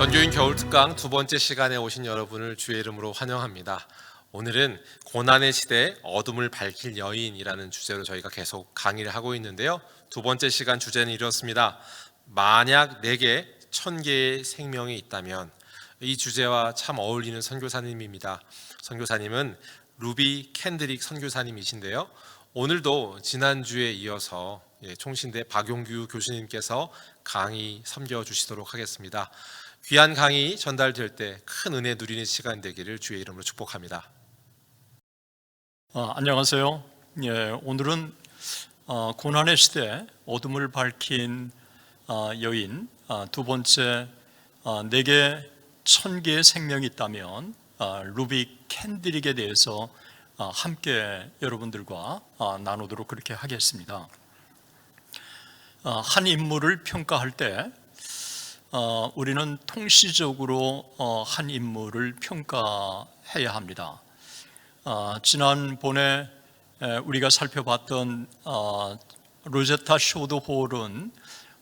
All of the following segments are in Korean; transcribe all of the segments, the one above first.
원교인 겨울특강 두 번째 시간에 오신 여러분을 주의 이름으로 환영합니다. 오늘은 고난의 시대에 어둠을 밝힐 여인이라는 주제로 저희가 계속 강의를 하고 있는데요. 두 번째 시간 주제는 이렇습니다. 만약 내게 1000개의 생명이 있다면. 이 주제와 참 어울리는 선교사님입니다. 선교사님은 루비 캔드릭 선교사님이신데요. 오늘도 지난주에 이어서 총신대 박용규 교수님께서 강의 섬겨주시도록 하겠습니다. 귀한 강의 전달될 때 큰 은혜 누리는 시간 되기를 주의 이름으로 축복합니다. 안녕하세요. 오늘은 고난의 시대 어둠을 밝힌 여인 두 번째 내게 1000개의 생명이 있다면 루비 캔드릭에 대해서 함께 여러분들과 나누도록 그렇게 하겠습니다. 한 인물을 평가할 때 우리는 통시적으로 한 인물을 평가해야 합니다. 지난번에 우리가 살펴봤던 로제타 쇼드 홀은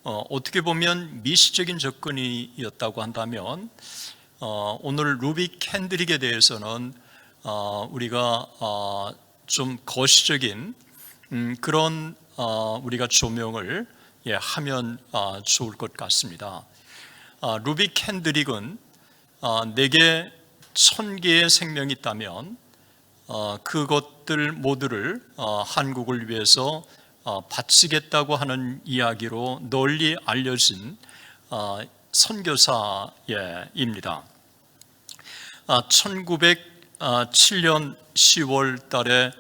어떻게 보면 미시적인 접근이었다고 한다면 오늘 루비 캔드릭에 대해서는 우리가 좀 거시적인 그런 우리가 조명을 하면 좋을 것 같습니다. 루비 캔드릭은 내게 1000개의 생명이 있다면 그것들 모두를 한국을 위해서 바치겠다고 하는 이야기로 널리 알려진 선교사입니다. 1907년 10월 달에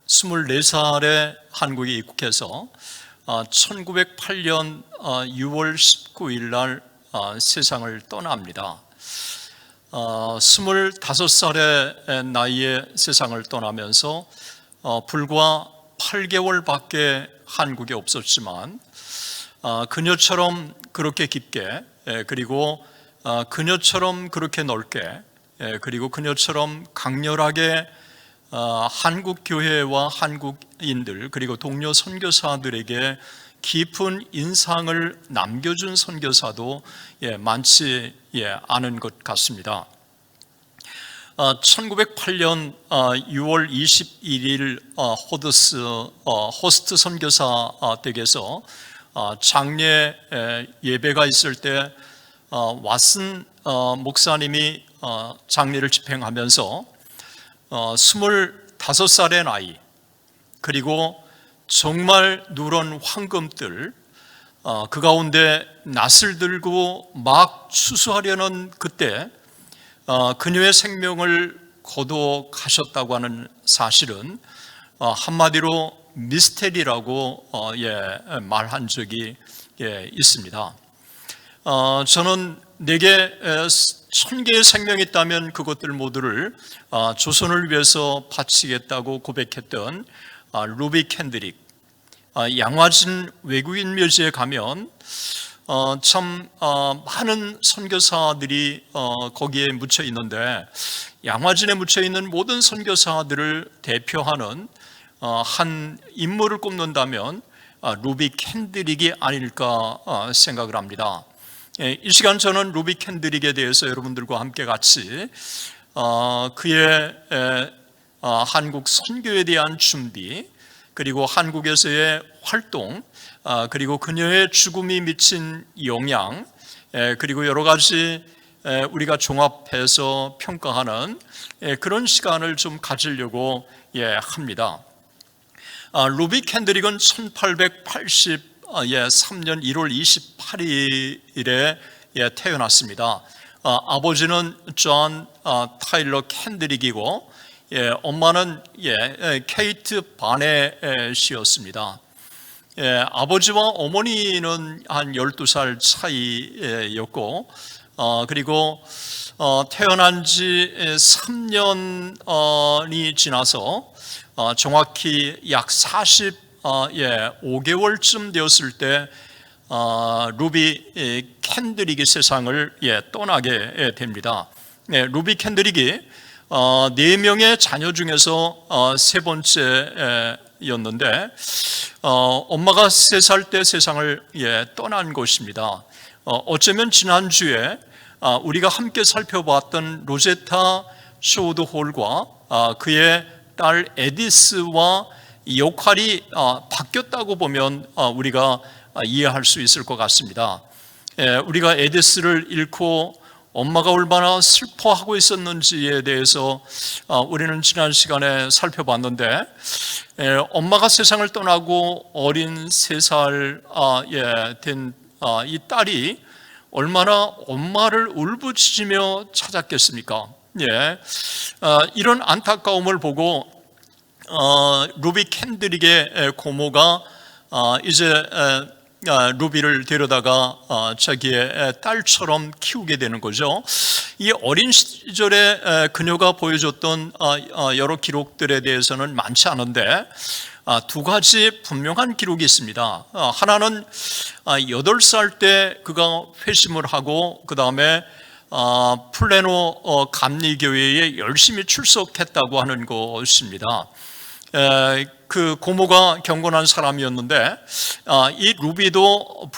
24살에 한국에 입국해서 1908년 6월 19일 날 세상을 떠납니다. 25살의 나이에 세상을 떠나면서 불과 8개월밖에 한국에 없었지만 그녀처럼 그렇게 깊게 그리고 그녀처럼 그렇게 넓게 그리고 그녀처럼 강렬하게 한국 교회와 한국인들 그리고 동료 선교사들에게 깊은 인상을 남겨준 선교사도 많지 않은 것 같습니다. 1908년 6월 21일 호스트 선교사 댁에서 장례 예배가 있을 때 왓슨 목사님이 장례를 집행하면서 25살의 나이 그리고 정말 누런 황금들 그 가운데 낫을 들고 막 추수하려는 그때 그녀의 생명을 거둬 가셨다고 하는 사실은 한마디로 미스테리라고 말한 적이 있습니다. 저는 내게 1000개의 생명이 있다면 그것들 모두를 조선을 위해서 바치겠다고 고백했던 루비 캔드릭, 양화진 외국인 묘지에 가면 참 많은 선교사들이 거기에 묻혀 있는데 양화진에 묻혀 있는 모든 선교사들을 대표하는 한 인물을 꼽는다면 루비 캔드릭이 아닐까 생각을 합니다. 이 시간 저는 루비 캔드릭에 대해서 여러분들과 함께 같이 그의 한국 선교에 대한 준비 그리고 한국에서의 활동 그리고 그녀의 죽음이 미친 영향 그리고 여러 가지 우리가 종합해서 평가하는 그런 시간을 좀 가지려고 합니다. 루비 캔드릭은 1883년 1월 28일에 태어났습니다. 아버지는 존 타일러 캔드릭이고 엄마는 케이트 바넷이었습니다. 아버지와 어머니는 한 12살 차이였고 그리고 태어난 지 3년이 지나서 정확히 약 45개월쯤 되었을 때 루비 캔드릭이 세상을 떠나게 됩니다. 루비 캔드릭이 4명의 자녀 중에서 세 번째였는데 엄마가 3살 때 세상을 떠난 것입니다. 어쩌면 지난주에 우리가 함께 살펴봤던 로제타 쇼드 홀과 그의 딸 에디스와 역할이 바뀌었다고 보면 우리가 이해할 수 있을 것 같습니다. 우리가 에디스를 잃고 엄마가 얼마나 슬퍼하고 있었는지에 대해서 우리는 지난 시간에 살펴봤는데, 엄마가 세상을 떠나고 어린 3살 된 이 딸이 얼마나 엄마를 울부짖으며 찾았겠습니까? 이런 안타까움을 보고 루비 캔드릭의 고모가 이제 루비를 데려다가 자기의 딸처럼 키우게 되는 거죠. 이 어린 시절에 그녀가 보여줬던 여러 기록들에 대해서는 많지 않은데 2가지 분명한 기록이 있습니다. 하나는 8살 때 그가 회심을 하고 그 다음에 플레노 감리교회에 열심히 출석했다고 하는 것입니다. 그 고모가 경건한 사람이었는데 이 루비도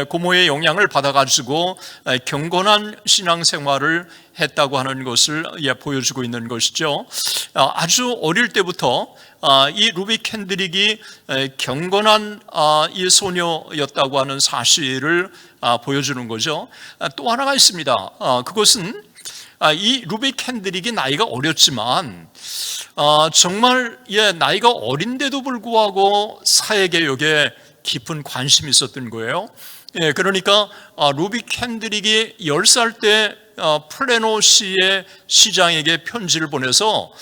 고모의 영향을 받아가지고 경건한 신앙생활을 했다고 하는 것을 보여주고 있는 것이죠. 아주 어릴 때부터 이 루비 캔드릭이 경건한 이 소녀였다고 하는 사실을 보여주는 거죠. 또 하나가 있습니다. 그것은 이 루비 캔드릭이 나이가 어렸지만 정말 나이가 어린데도 불구하고 사회개혁에 깊은 관심이 있었던 거예요. 그러니까 루비 캔드릭이 10살 때 플레노시의 시장에게 편지를 보내서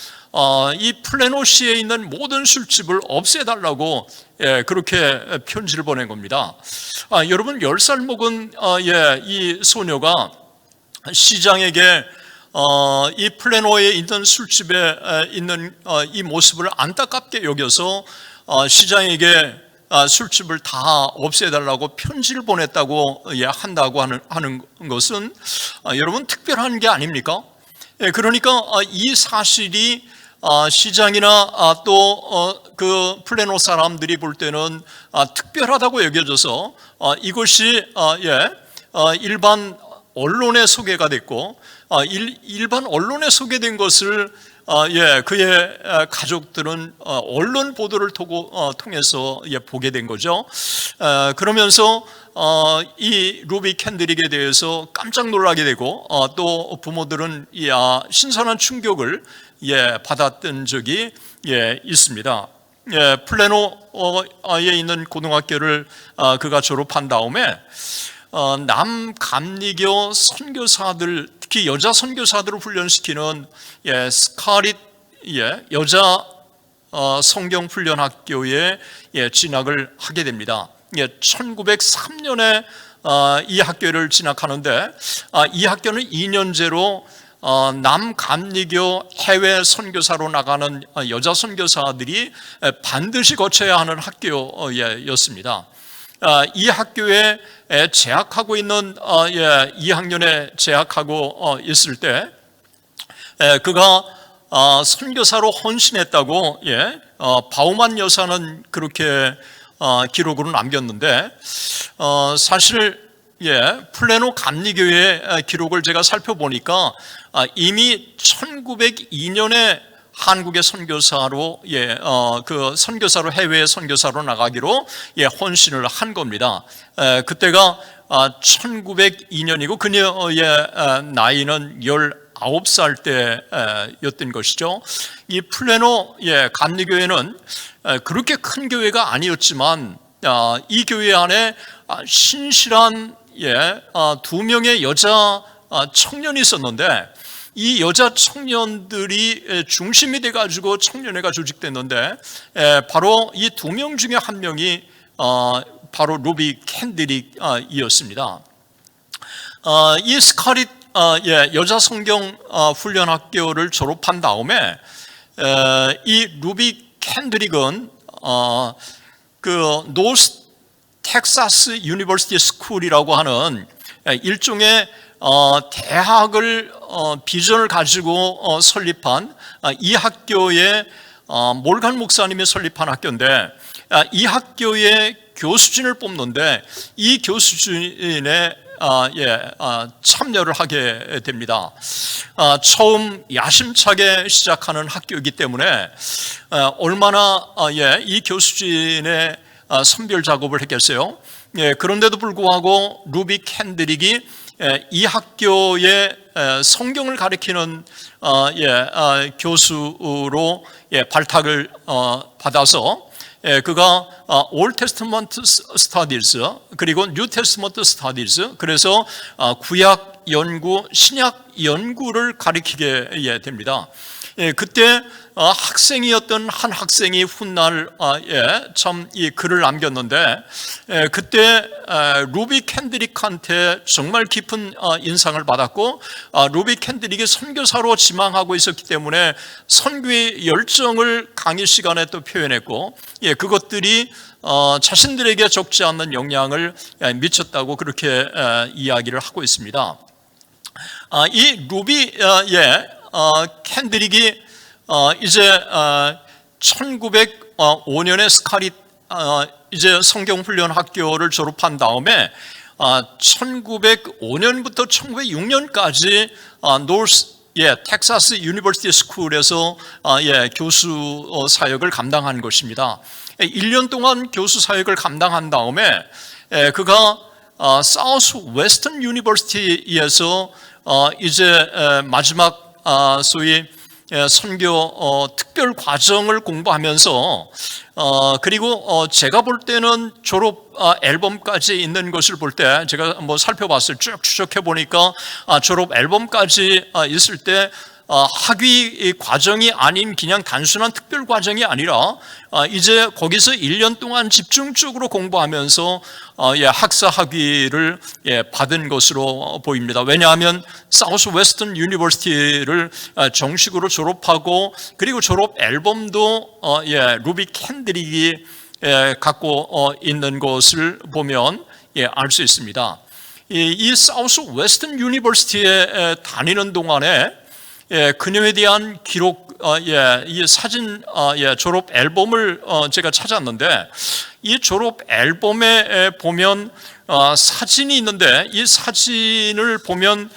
이 플레노시에 있는 모든 술집을 없애달라고 그렇게 편지를 보낸 겁니다. 여러분, 10살 먹은 이 소녀가 시장에게 이 플레노에 있는 술집에 있는 이 모습을 안타깝게 여겨서 시장에게 술집을 다 없애달라고 편지를 보냈다고 한다고 하는 것은 여러분 특별한 게 아닙니까? 그러니까 이 사실이 시장이나 또 그 플레노 사람들이 볼 때는 특별하다고 여겨져서 이것이 일반 언론에 소개가 됐고 일반 언론에 소개된 것을 그의 가족들은 언론 보도를 통해서 보게 된 거죠. 그러면서 이 루비 캔드릭에 대해서 깜짝 놀라게 되고 또 부모들은 신선한 충격을 받았던 적이 있습니다. 플레노에 있는 고등학교를 그가 졸업한 다음에 남감리교 선교사들, 특히 여자 선교사들을 훈련시키는 스카릿 여자 성경훈련학교에 진학을 하게 됩니다. 1903년에 이 학교를 진학하는데 이 학교는 2년제로 남감리교 해외 선교사로 나가는 여자 선교사들이 반드시 거쳐야 하는 학교였습니다. 이 학교에 재학하고 있는 2학년에 재학하고 있을 때 그가 선교사로 헌신했다고 바우만 여사는 그렇게 기록으로 남겼는데 사실 플레노 감리교회의 기록을 제가 살펴보니까 이미 1902년에 한국의 선교사로 그 선교사로 해외 선교사로 나가기로 헌신을 한 겁니다. 그때가 1902년이고 그녀의 나이는 19살 때였던 것이죠. 이 플레노 감리교회는 그렇게 큰 교회가 아니었지만 이 교회 안에 신실한 2명의 여자 청년이 있었는데 이 여자 청년들이 중심이 돼가지고 청년회가 조직됐는데 바로 이 2명 중에 한 명이 바로 루비 캔드릭이었습니다. 이 스카릿 여자 성경 훈련학교를 졸업한 다음에 이 루비 캔드릭은 그 노스 텍사스 유니버시티 스쿨이라고 하는 일종의 대학을 비전을 가지고 설립한 이 학교의 몰간 목사님이 설립한 학교인데 이 학교의 교수진을 뽑는데 이 교수진에 참여를 하게 됩니다. 처음 야심차게 시작하는 학교이기 때문에 얼마나 이 교수진의 선별 작업을 했겠어요. 그런데도 불구하고 루비 캔드릭이 이 학교에 성경을 가리키는 교수로 발탁을 받아서 그가 Old Testament Studies 그리고 New Testament Studies, 그래서 구약 연구, 신약 연구를 가리키게 됩니다. 그때 학생이었던 한 학생이 훗날 참 이 글을 남겼는데, 그때 루비 캔드릭한테 정말 깊은 인상을 받았고, 루비 캔드릭이 선교사로 지망하고 있었기 때문에 선교의 열정을 강의 시간에 또 표현했고, 그것들이 자신들에게 적지 않는 영향을 미쳤다고 그렇게 이야기를 하고 있습니다. 이 루비 캔드릭이 이제 1905년에 스카릿 이제 성경훈련 학교를 졸업한 다음에 1905년부터 1906년까지 텍사스 유니버시티 스쿨에서 교수 사역을 감당한 것입니다. 1년 동안 교수 사역을 감당한 다음에 그가 사우스 웨스턴 유니버시티에서 이제 마지막 소위 선교 특별 과정을 공부하면서 그리고 제가 볼 때는 졸업 앨범까지 있는 것을 볼 때, 제가 뭐 살펴봤어요. 쭉 추적해 보니까 졸업 앨범까지 있을 때 학위 과정이 아닌 그냥 단순한 특별 과정이 아니라 이제 거기서 1년 동안 집중적으로 공부하면서 학사 학위를 받은 것으로 보입니다. 왜냐하면 사우스 웨스턴 유니버시티를 정식으로 졸업하고, 그리고 졸업 앨범도 루비 캔드릭이 갖고 있는 것을 보면 알 수 있습니다. 이 사우스 웨스턴 유니버시티에 다니는 동안에 그녀에 대한 기록, 이 사진, 졸업 앨범을 제가 찾았는데, 이 졸업 앨범에 보면 사진이 있는데, 이 사진을 보면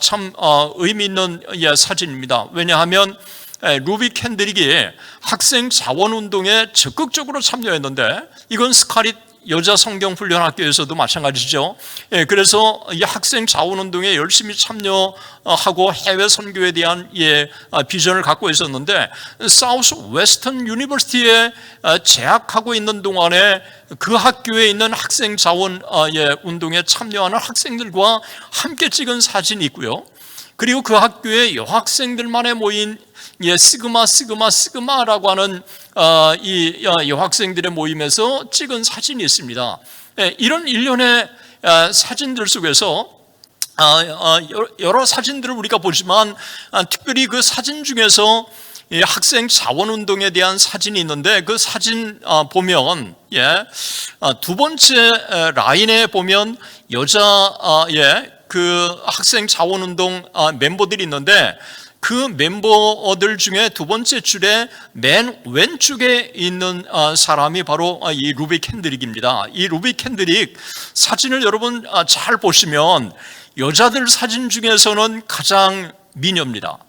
참 의미 있는 사진입니다. 왜냐하면 루비 캔드릭이 학생 자원운동에 적극적으로 참여했는데, 이건 스카릿 여자 성경훈련학교에서도 마찬가지죠. 그래서 이 학생 자원운동에 열심히 참여하고 해외 선교에 대한 비전을 갖고 있었는데, 사우스 웨스턴 유니버시티에 재학하고 있는 동안에 그 학교에 있는 학생 자원 운동에 참여하는 학생들과 함께 찍은 사진이 있고요. 그리고 그 학교에 여학생들만의 모인 시그마라고 하는 이 여학생들의 모임에서 찍은 사진이 있습니다. 이런 일련의 사진들 속에서 여러 사진들을 우리가 보지만, 특별히 그 사진 중에서 학생 자원운동에 대한 사진이 있는데, 그 사진 보면 두 번째 라인에 보면 여자 그 학생 자원운동 멤버들이 있는데, 그 멤버들 중에 두 번째 줄에 맨 왼쪽에 있는 사람이 바로 이 루비 캔드릭입니다. 이 루비 캔드릭 사진을 여러분 잘 보시면 여자들 사진 중에서는 가장 미녀입니다.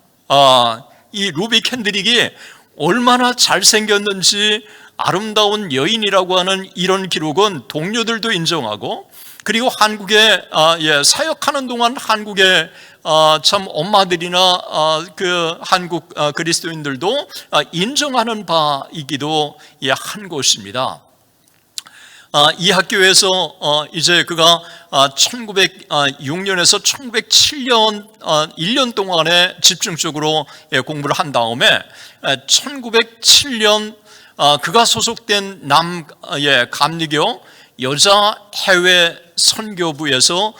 이 루비 캔드릭이 얼마나 잘생겼는지, 아름다운 여인이라고 하는 이런 기록은 동료들도 인정하고, 그리고 한국에 사역하는 동안 한국에 참 엄마들이나 그 한국 그리스도인들도 인정하는 바이기도 한 것입니다. 이 학교에서 이제 그가 1906년에서 1907년 1년 동안에 집중적으로 공부를 한 다음에 1907년 그가 소속된 감리교 여자 해외 선교부에서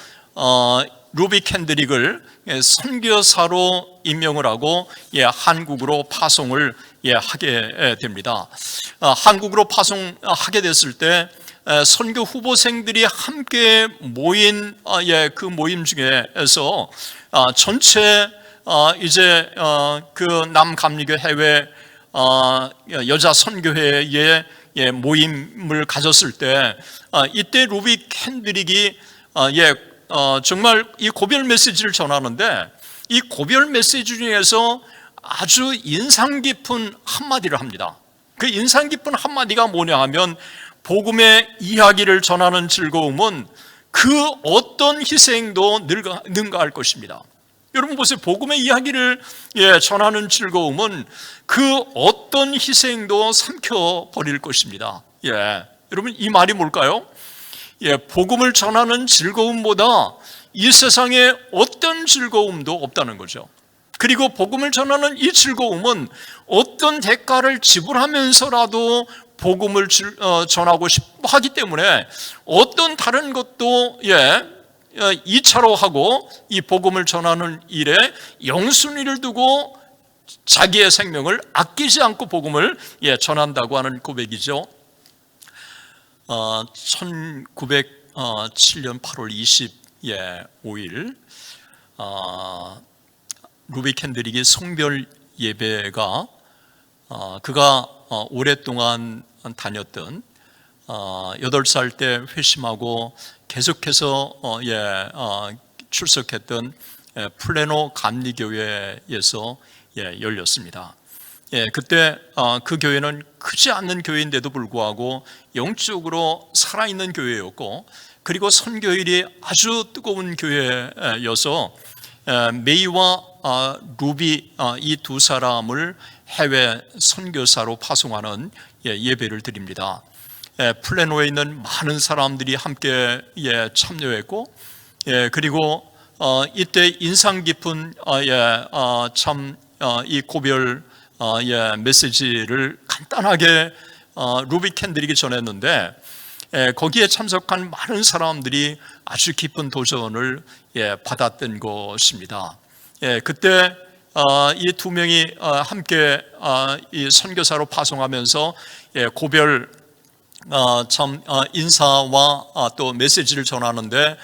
루비 캔드릭을 선교사로 임명을 하고 한국으로 파송을 하게 됩니다. 한국으로 파송하게 됐을 때 선교 후보생들이 함께 모인 그 모임 중에서 전체 이제 그 남감리교 해외 여자 선교회의 모임을 가졌을 때, 이때 루비 캔드릭이 정말 이 고별 메시지를 전하는데 이 고별 메시지 중에서 아주 인상 깊은 한마디를 합니다. 그 인상 깊은 한마디가 뭐냐 하면 복음의 이야기를 전하는 즐거움은 그 어떤 희생도 능가할 것입니다. 여러분 보세요. 복음의 이야기를 전하는 즐거움은 그 어떤 희생도 삼켜버릴 것입니다. 여러분 이 말이 뭘까요? 복음을 전하는 즐거움보다 이 세상에 어떤 즐거움도 없다는 거죠. 그리고 복음을 전하는 이 즐거움은 어떤 대가를 지불하면서라도 복음을 전하고 싶어 하기 때문에 어떤 다른 것도 2차로 하고 이 복음을 전하는 일에 영순위를 두고 자기의 생명을 아끼지 않고 복음을 전한다고 하는 고백이죠. 1907년 8월 25일 루비 캔드릭이 성별 예배가 그가 오랫동안 다녔던 8살 때 회심하고 계속해서 출석했던 플레노 감리교회에서 열렸습니다. 그때 그 교회는 크지 않는 교회인데도 불구하고 영적으로 살아있는 교회였고 그리고 선교일이 아주 뜨거운 교회여서 메이와 루비 이 두 사람을 해외 선교사로 파송하는 예배를 드립니다. 플레노에 있는 많은 사람들이 함께 참여했고 그리고 이때 인상 깊은 참 이 고별 메시지를 간단하게 루비 캔드릭이 전했는데 거기에 참석한 많은 사람들이 아주 깊은 도전을 받았던 것입니다. 그때 이 두 명이 함께 이 선교사로 파송하면서 고별 인사와 또 메시지를 전하는데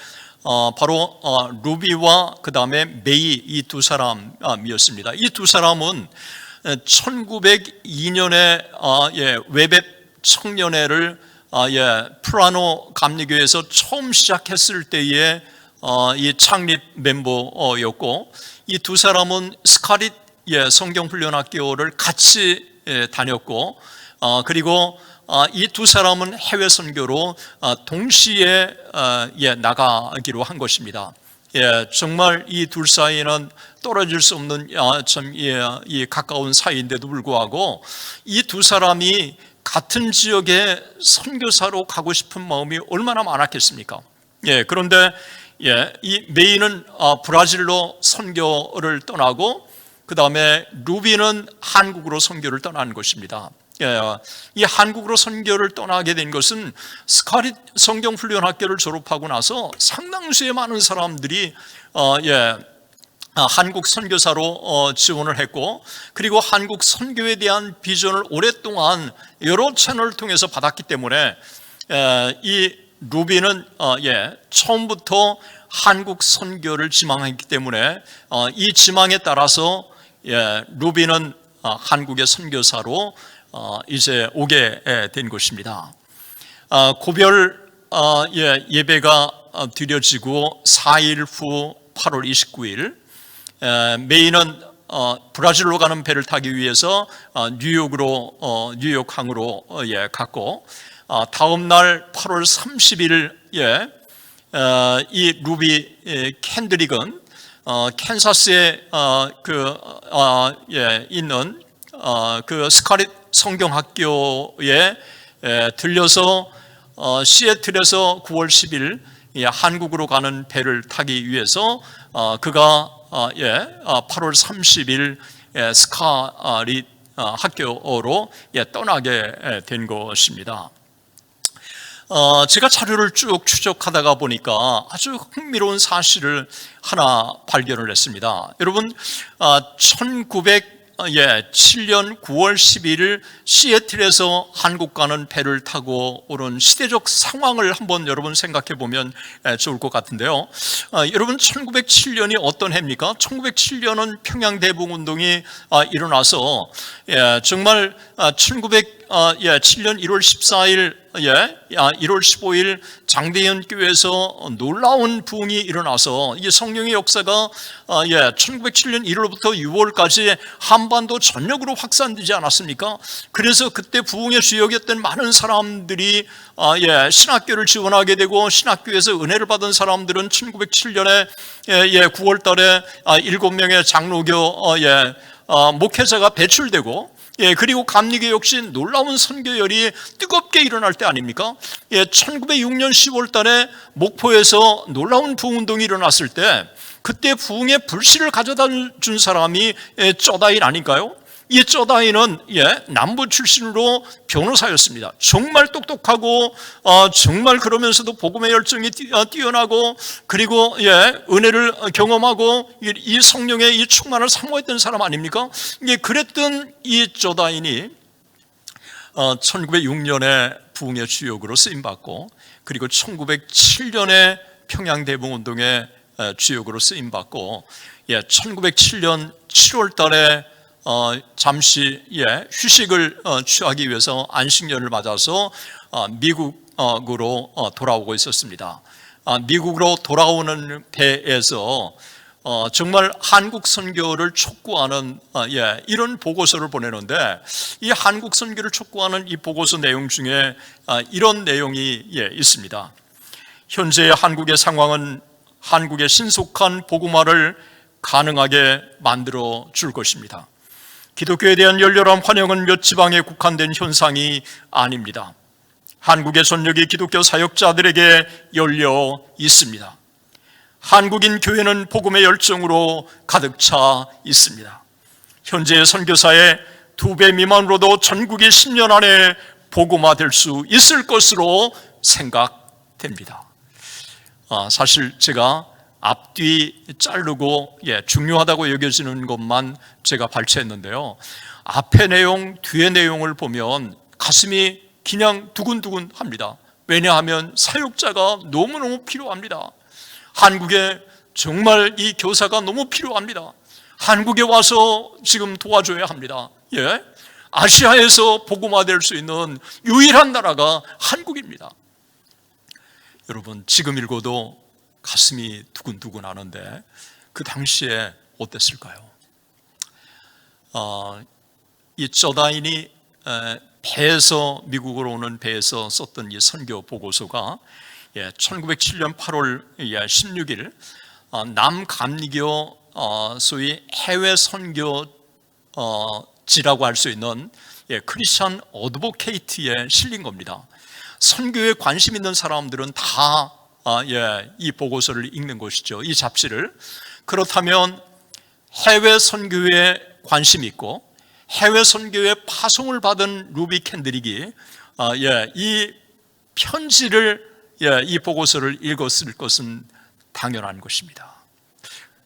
바로 루비와 그 다음에 메이 이 두 사람이었습니다. 이 두 사람은 1902년에 웨벳 청년회를 프라노 감리교회에서 처음 시작했을 때의 이 창립 멤버였고 이 두 사람은 스카릿 성경훈련학교를 같이 다녔고 그리고 이 두 사람은 해외 선교로 동시에 나가기로 한 것입니다. 정말 이 둘 사이는 떨어질 수 없는 참 가까운 사이인데도 불구하고 이 두 사람이 같은 지역에 선교사로 가고 싶은 마음이 얼마나 많았겠습니까? 그런데 이 메이는 브라질로 선교를 떠나고 그 다음에 루비는 한국으로 선교를 떠난 것입니다. 이 한국으로 선교를 떠나게 된 것은 스카릿 성경훈련학교를 졸업하고 나서 상당수의 많은 사람들이 한국 선교사로 지원을 했고 그리고 한국 선교에 대한 비전을 오랫동안 여러 채널을 통해서 받았기 때문에 이 루비는 처음부터 한국 선교를 지망했기 때문에 이 지망에 따라서 루비는 한국의 선교사로 이제 오게 된 것입니다. 고별 예배가 드려지고 4일 후 8월 29일 메이는 브라질로 가는 배를 타기 위해서 뉴욕항으로 갔고 다음 날 8월 30일 이 루비 캔드릭은 캔사스에 있는 그 스카릿 성경학교에 들려서 시애틀에서 9월 10일 한국으로 가는 배를 타기 위해서 그가 8월 30일 스카릿 학교로 떠나게 된 것입니다. 제가 자료를 쭉 추적하다가 보니까 아주 흥미로운 사실을 하나 발견을 했습니다. 여러분 1907년 9월 11일 시애틀에서 한국 가는 배를 타고 오는 시대적 상황을 한번 여러분 생각해 보면 좋을 것 같은데요. 여러분 1907년이 어떤 해입니까? 1907년은 평양대북운동이 일어나서 정말 1907년 1월 14일 1월 15일 장대현 교회에서 놀라운 부흥이 일어나서 이 성령의 역사가 1907년 1월부터 6월까지 한반도 전역으로 확산되지 않았습니까? 그래서 그때 부흥의 주역이었던 많은 사람들이 신학교를 지원하게 되고, 신학교에서 은혜를 받은 사람들은 1907년에 9월 달에 7명의 장로교 목회자가 배출되고, 그리고 감리교 역시 놀라운 선교열이 뜨겁게 일어날 때 아닙니까? 1906년 10월 달에 목포에서 놀라운 부흥운동이 일어났을 때 그때 부흥의 불씨를 가져다 준 사람이 쪼다인 아닌가요? 이 쪼다인은 남부 출신으로 변호사였습니다. 정말 똑똑하고 정말 그러면서도 복음의 열정이 뛰어나고, 그리고 은혜를 경험하고 이 성령의 이 충만을 사모했던 사람 아닙니까? 그랬던 이 쪼다인이 1906년에 부흥의 주역으로 쓰임받고, 그리고 1907년에 평양대봉운동의 주역으로 쓰임받고, 1907년 7월 달에 잠시 휴식을 취하기 위해서 안식년을 맞아서 미국으로 돌아오고 있었습니다. 미국으로 돌아오는 배에서 정말 한국 선교를 촉구하는 이런 보고서를 보내는데, 이 한국 선교를 촉구하는 이 보고서 내용 중에 이런 내용이 있습니다. 현재의 한국의 상황은 한국의 신속한 복음화를 가능하게 만들어 줄 것입니다. 기독교에 대한 열렬한 환영은 몇 지방에 국한된 현상이 아닙니다. 한국의 전역이 기독교 사역자들에게 열려 있습니다. 한국인 교회는 복음의 열정으로 가득 차 있습니다. 현재의 선교사의 2배 미만으로도 전국이 10년 안에 복음화될 수 있을 것으로 생각됩니다. 사실 제가 앞뒤 자르고 중요하다고 여겨지는 것만 제가 발췌했는데요, 앞의 내용, 뒤의 내용을 보면 가슴이 그냥 두근두근 합니다. 왜냐하면 사역자가 너무너무 필요합니다. 한국에 정말 이 교사가 너무 필요합니다. 한국에 와서 지금 도와줘야 합니다. 아시아에서 복음화될 수 있는 유일한 나라가 한국입니다. 여러분, 지금 읽어도 가슴이 두근두근 하는데 그 당시에 어땠을까요? 이 쪼다인이 배에서, 미국으로 오는 배에서 썼던 이 선교 보고서가 1907년 8월 16일 남감리교 소위 해외 선교지라고 할 수 있는 크리스천 어드보케이트에 실린 겁니다. 선교에 관심 있는 사람들은 다 이 보고서를 읽는 것이죠, 이 잡지를. 그렇다면 해외 선교에 관심이 있고 해외 선교에 파송을 받은 루비 캔드릭이 이 편지를, 이 보고서를 읽었을 것은 당연한 것입니다.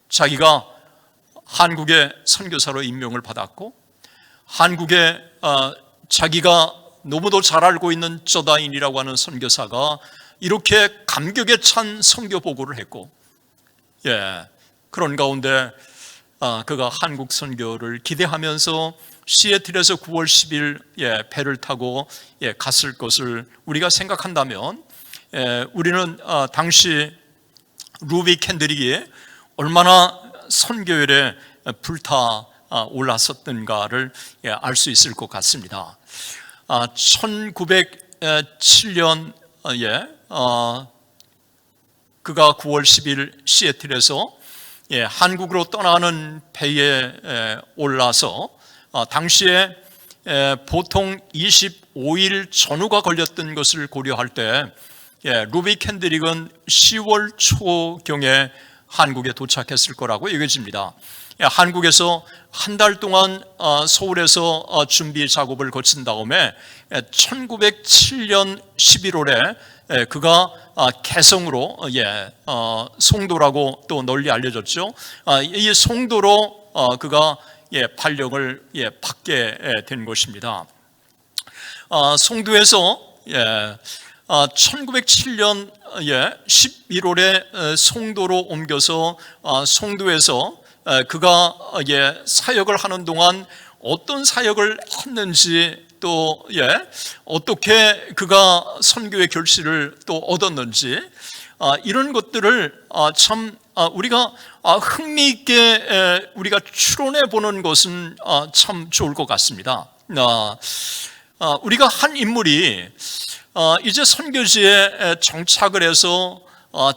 자기가 한국의 선교사로 임명을 받았고, 한국에 자기가 너무도 잘 알고 있는 쪼다인이라고 하는 선교사가 이렇게 감격에 찬 선교 보고를 했고, 그런 가운데 그가 한국 선교를 기대하면서 시애틀에서 9월 10일 배를 타고 갔을 것을 우리가 생각한다면, 우리는 당시 루비 캔드릭이 얼마나 선교열에 불타 올랐었던가를 알 수 있을 것 같습니다. 1907년에 그가 9월 10일 시애틀에서 한국으로 떠나는 배에 올라서 당시에 보통 25일 전후가 걸렸던 것을 고려할 때 루비 캔드릭은 10월 초경에 한국에 도착했을 거라고 여겨집니다. 한국에서 한 달 동안 서울에서 준비 작업을 거친 다음에 1907년 11월에 그가 개성으로 송도라고 또 널리 알려졌죠. 이 송도로 그가 발령을 받게 된 것입니다. 송도에서 1907년 11월에 송도로 옮겨서 송도에서 그가 사역을 하는 동안 어떤 사역을 했는지 또 어떻게 그가 선교의 결실을 또 얻었는지 이런 것들을 참 우리가 흥미 있게 우리가 추론해 보는 것은 참 좋을 것 같습니다. 우리가 한 인물이 이제 선교지에 정착을 해서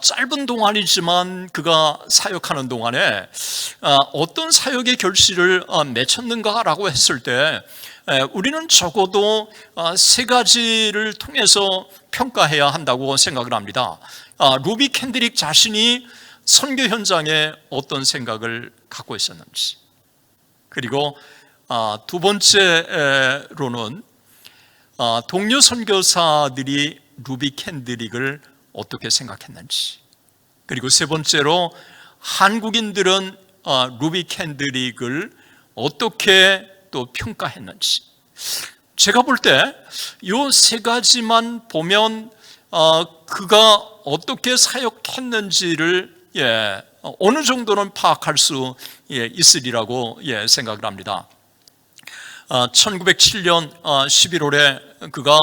짧은 동안이지만 그가 사역하는 동안에 어떤 사역의 결실을 맺혔는가라고 했을 때 우리는 적어도 세 가지를 통해서 평가해야 한다고 생각을 합니다. 루비 캔드릭 자신이 선교 현장에 어떤 생각을 갖고 있었는지, 그리고 두 번째로는 동료 선교사들이 루비 캔드릭을 어떻게 생각했는지, 그리고 세 번째로 한국인들은 루비 캔드릭을 어떻게 또 평가했는지. 제가 볼 때 이 세 가지만 보면 그가 어떻게 사역했는지를 어느 정도는 파악할 수 있으리라고 생각을 합니다. 1907년 11월에 그가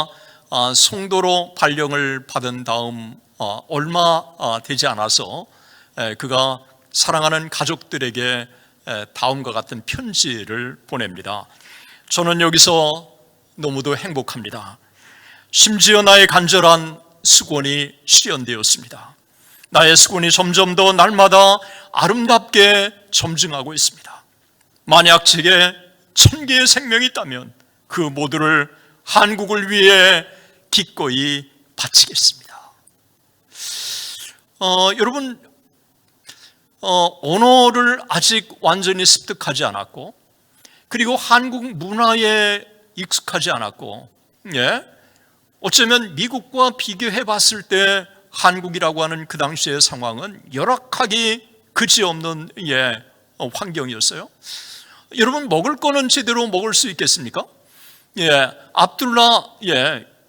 송도로 발령을 받은 다음 얼마 되지 않아서 그가 사랑하는 가족들에게 다음과 같은 편지를 보냅니다. 저는 여기서 너무도 행복합니다. 심지어 나의 간절한 수곤이 실현되었습니다. 나의 수곤이 점점 더 날마다 아름답게 점증하고 있습니다. 만약 제게 1000개의 생명이 있다면 그 모두를 한국을 위해 기꺼이 바치겠습니다. 여러분, 언어를 아직 완전히 습득하지 않았고, 그리고 한국 문화에 익숙하지 않았고, 어쩌면 미국과 비교해 봤을 때 한국이라고 하는 그 당시의 상황은 열악하기 그지없는 환경이었어요. 여러분, 먹을 거는 제대로 먹을 수 있겠습니까? 압둘라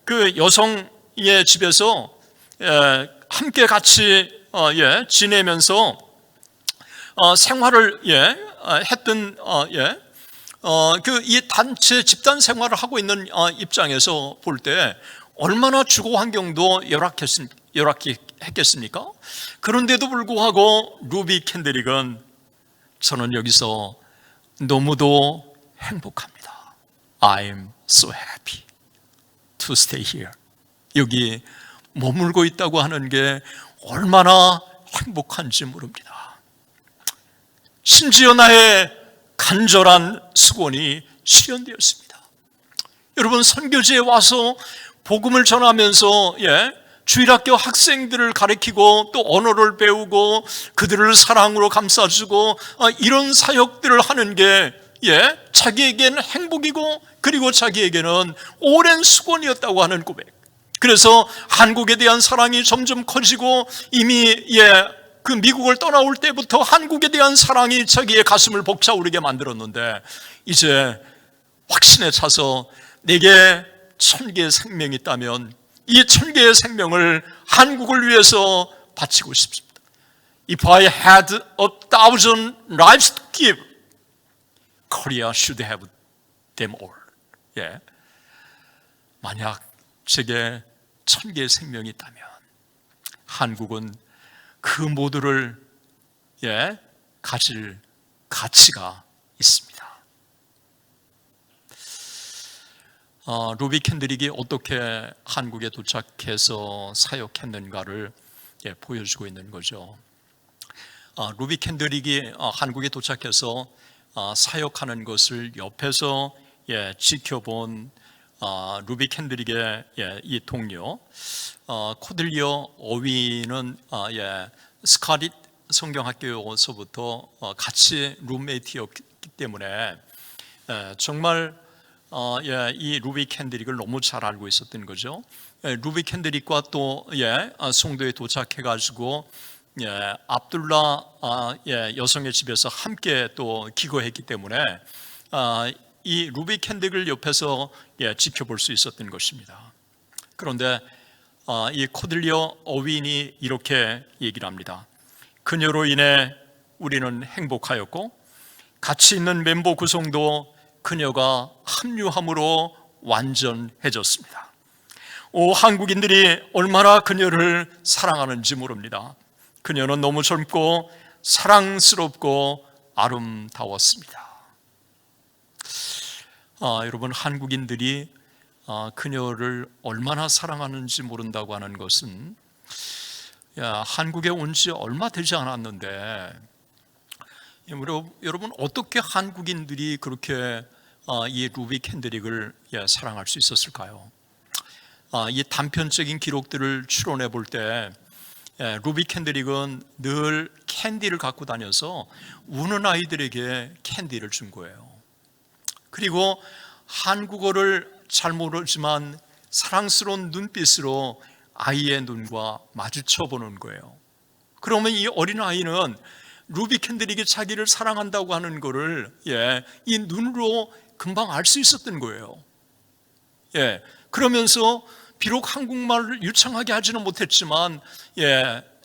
그 여성의 집에서 함께 같이 지내면서 생활을 했던 그 이 단체 집단 생활을 하고 있는 입장에서 볼 때 얼마나 주거 환경도 열악했겠습니까? 그런데도 불구하고 루비 캔드릭은 저는 여기서 너무도 행복합니다. I'm so happy to stay here. 여기 머물고 있다고 하는 게 얼마나 행복한지 모릅니다. 심지어 나의 간절한 수곤이 실현되었습니다. 여러분, 선교지에 와서 복음을 전하면서 주일학교 학생들을 가르치고 또 언어를 배우고 그들을 사랑으로 감싸주고 이런 사역들을 하는 게 자기에게는 행복이고 그리고 자기에게는 오랜 수곤이었다고 하는 고백. 그래서 한국에 대한 사랑이 점점 커지고 이미 그 미국을 떠나올 때부터 한국에 대한 사랑이 자기의 가슴을 벅차오르게 만들었는데 이제 확신에 차서 내게 1000개의 생명이 있다면 이 1000개의 생명을 한국을 위해서 바치고 싶습니다. If I had 1,000 lives to give, Korea should have them all. 만약 제게 1000개의 생명이 있다면 한국은 그 모두를 가질 가치가 있습니다. 루비 캔드릭이 어떻게 한국에 도착해서 사역했는가를 보여주고 있는 거죠. 루비 캔드릭이 한국에 도착해서 사역하는 것을 옆에서 지켜본 루비 캔드릭의 이 동료 코들리어 어윈은 스카릿 성경학교에서부터 같이 룸메이트였기 때문에 정말 이 루비 캔드릭을 너무 잘 알고 있었던 거죠. 루비 캔드릭과 또 송도에 도착해가지고 압둘라 여성의 집에서 함께 또 기거했기 때문에 이 루비 캔드릭을 옆에서 지켜볼 수 있었던 것입니다. 그런데 이 코들리어 어윈이 이렇게 얘기를 합니다. 그녀로 인해 우리는 행복하였고 같이 있는 멤버 구성도 그녀가 합류함으로 완전해졌습니다. 한국인들이 얼마나 그녀를 사랑하는지 모릅니다. 그녀는 너무 젊고 사랑스럽고 아름다웠습니다. 여러분, 한국인들이 그녀를 얼마나 사랑하는지 모른다고 하는 것은 한국에 온 지 얼마 되지 않았는데 여러분, 어떻게 한국인들이 그렇게 이 루비 캔드릭을 사랑할 수 있었을까요? 이 단편적인 기록들을 추론해 볼 때 루비 캔드릭은 늘 캔디를 갖고 다녀서 우는 아이들에게 캔디를 준 거예요. 그리고 한국어를 잘 모르지만 사랑스러운 눈빛으로 아이의 눈과 마주쳐 보는 거예요. 그러면 이 어린아이는 루비 캔드릭이 자기를 사랑한다고 하는 것을 이 눈으로 금방 알 수 있었던 거예요. 그러면서 비록 한국말을 유창하게 하지는 못했지만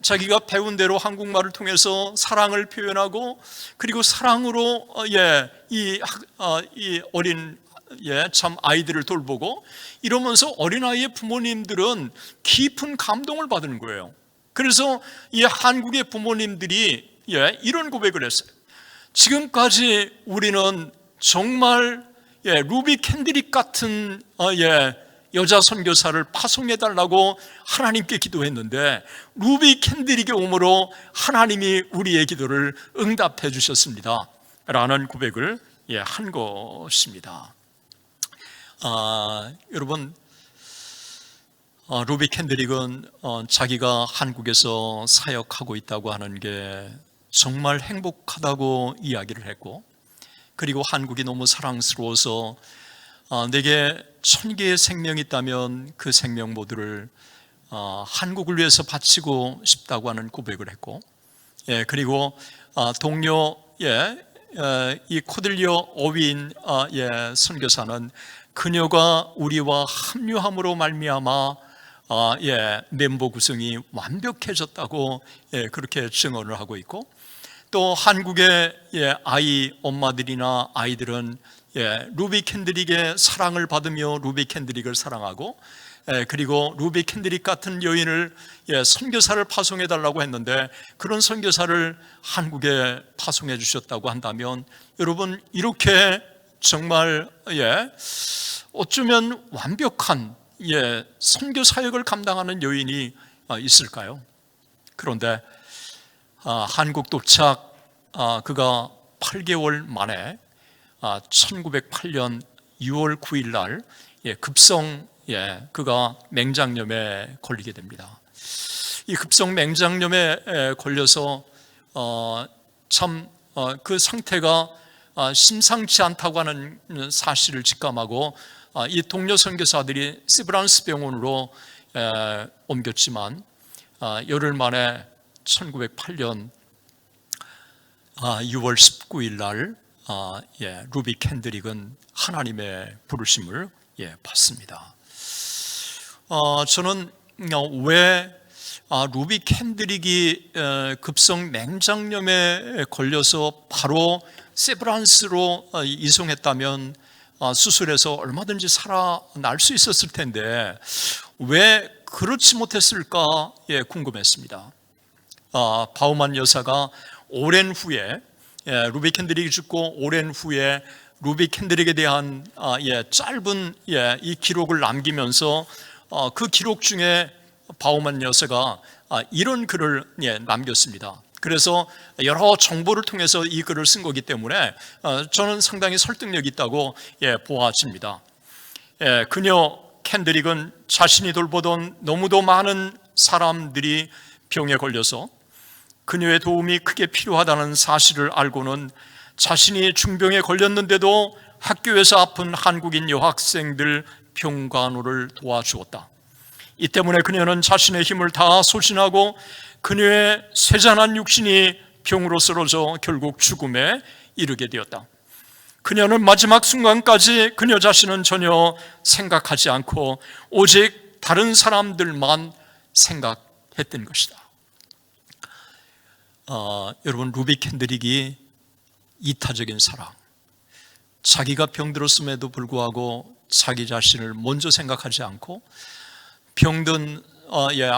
자기가 배운 대로 한국말을 통해서 사랑을 표현하고, 그리고 사랑으로 이 어린 참 아이들을 돌보고 이러면서 어린아이의 부모님들은 깊은 감동을 받은 거예요. 그래서 이 한국의 부모님들이 이런 고백을 했어요. 지금까지 우리는 정말 루비 캔드릭 같은 여자 선교사를 파송해달라고 하나님께 기도했는데 루비 캔드릭의 오므로 하나님이 우리의 기도를 응답해 주셨습니다 라는 고백을 한 것입니다. 여러분, 루비 캔드릭은 자기가 한국에서 사역하고 있다고 하는 게 정말 행복하다고 이야기를 했고, 그리고 한국이 너무 사랑스러워서 내게 1000개의 생명이 있다면 그 생명 모두를 한국을 위해서 바치고 싶다고 하는 고백을 했고, 그리고 동료 이 코들리오 어윈 선교사는 그녀가 우리와 합류함으로 말미암아 멤버 구성이 완벽해졌다고 그렇게 증언을 하고 있고, 또 한국의 아이 엄마들이나 아이들은 루비 캔드릭의 사랑을 받으며 루비 캔드릭을 사랑하고, 그리고 루비 캔드릭 같은 여인을 선교사를 파송해 달라고 했는데 그런 선교사를 한국에 파송해 주셨다고 한다면 여러분, 이렇게 정말 어쩌면 완벽한 선교 사역을 감당하는 여인이 있을까요? 그런데 한국 도착 그가 8개월 만에 1908년 6월 9일 날 급성 그가 맹장염에 걸리게 됩니다. 이 급성 맹장염에 걸려서 참 그 상태가 심상치 않다고 하는 사실을 직감하고 이 동료 선교사들이 시브란스 병원으로 옮겼지만 열흘 만에 1908년 6월 19일 날 루비 캔드릭은 하나님의 부르심을 받습니다. 저는 왜 루비 캔드릭이 급성 맹장염에 걸려서 바로 세브란스로 이송했다면 수술해서 얼마든지 살아날 수 있었을 텐데 왜 그렇지 못했을까 궁금했습니다. 바우만 여사가 오랜 후에 루비 캔드릭이 죽고 오랜 후에 루비 캔드릭에 대한 짧은 이 기록을 남기면서 그 기록 중에 바우만 여사가 이런 글을 남겼습니다. 그래서 여러 정보를 통해서 이 글을 쓴 거기 때문에 저는 상당히 설득력이 있다고 보아집니다. 그녀 캔드릭은 자신이 돌보던 너무도 많은 사람들이 병에 걸려서 그녀의 도움이 크게 필요하다는 사실을 알고는 자신이 중병에 걸렸는데도 학교에서 아픈 한국인 여학생들 병간호를 도와주었다. 이 때문에 그녀는 자신의 힘을 다 소진하고 그녀의 쇠잔한 육신이 병으로 쓰러져 결국 죽음에 이르게 되었다. 그녀는 마지막 순간까지 그녀 자신은 전혀 생각하지 않고 오직 다른 사람들만 생각했던 것이다. 여러분, 루비 캔드릭이 이타적인 사랑, 자기가 병들었음에도 불구하고 자기 자신을 먼저 생각하지 않고 병든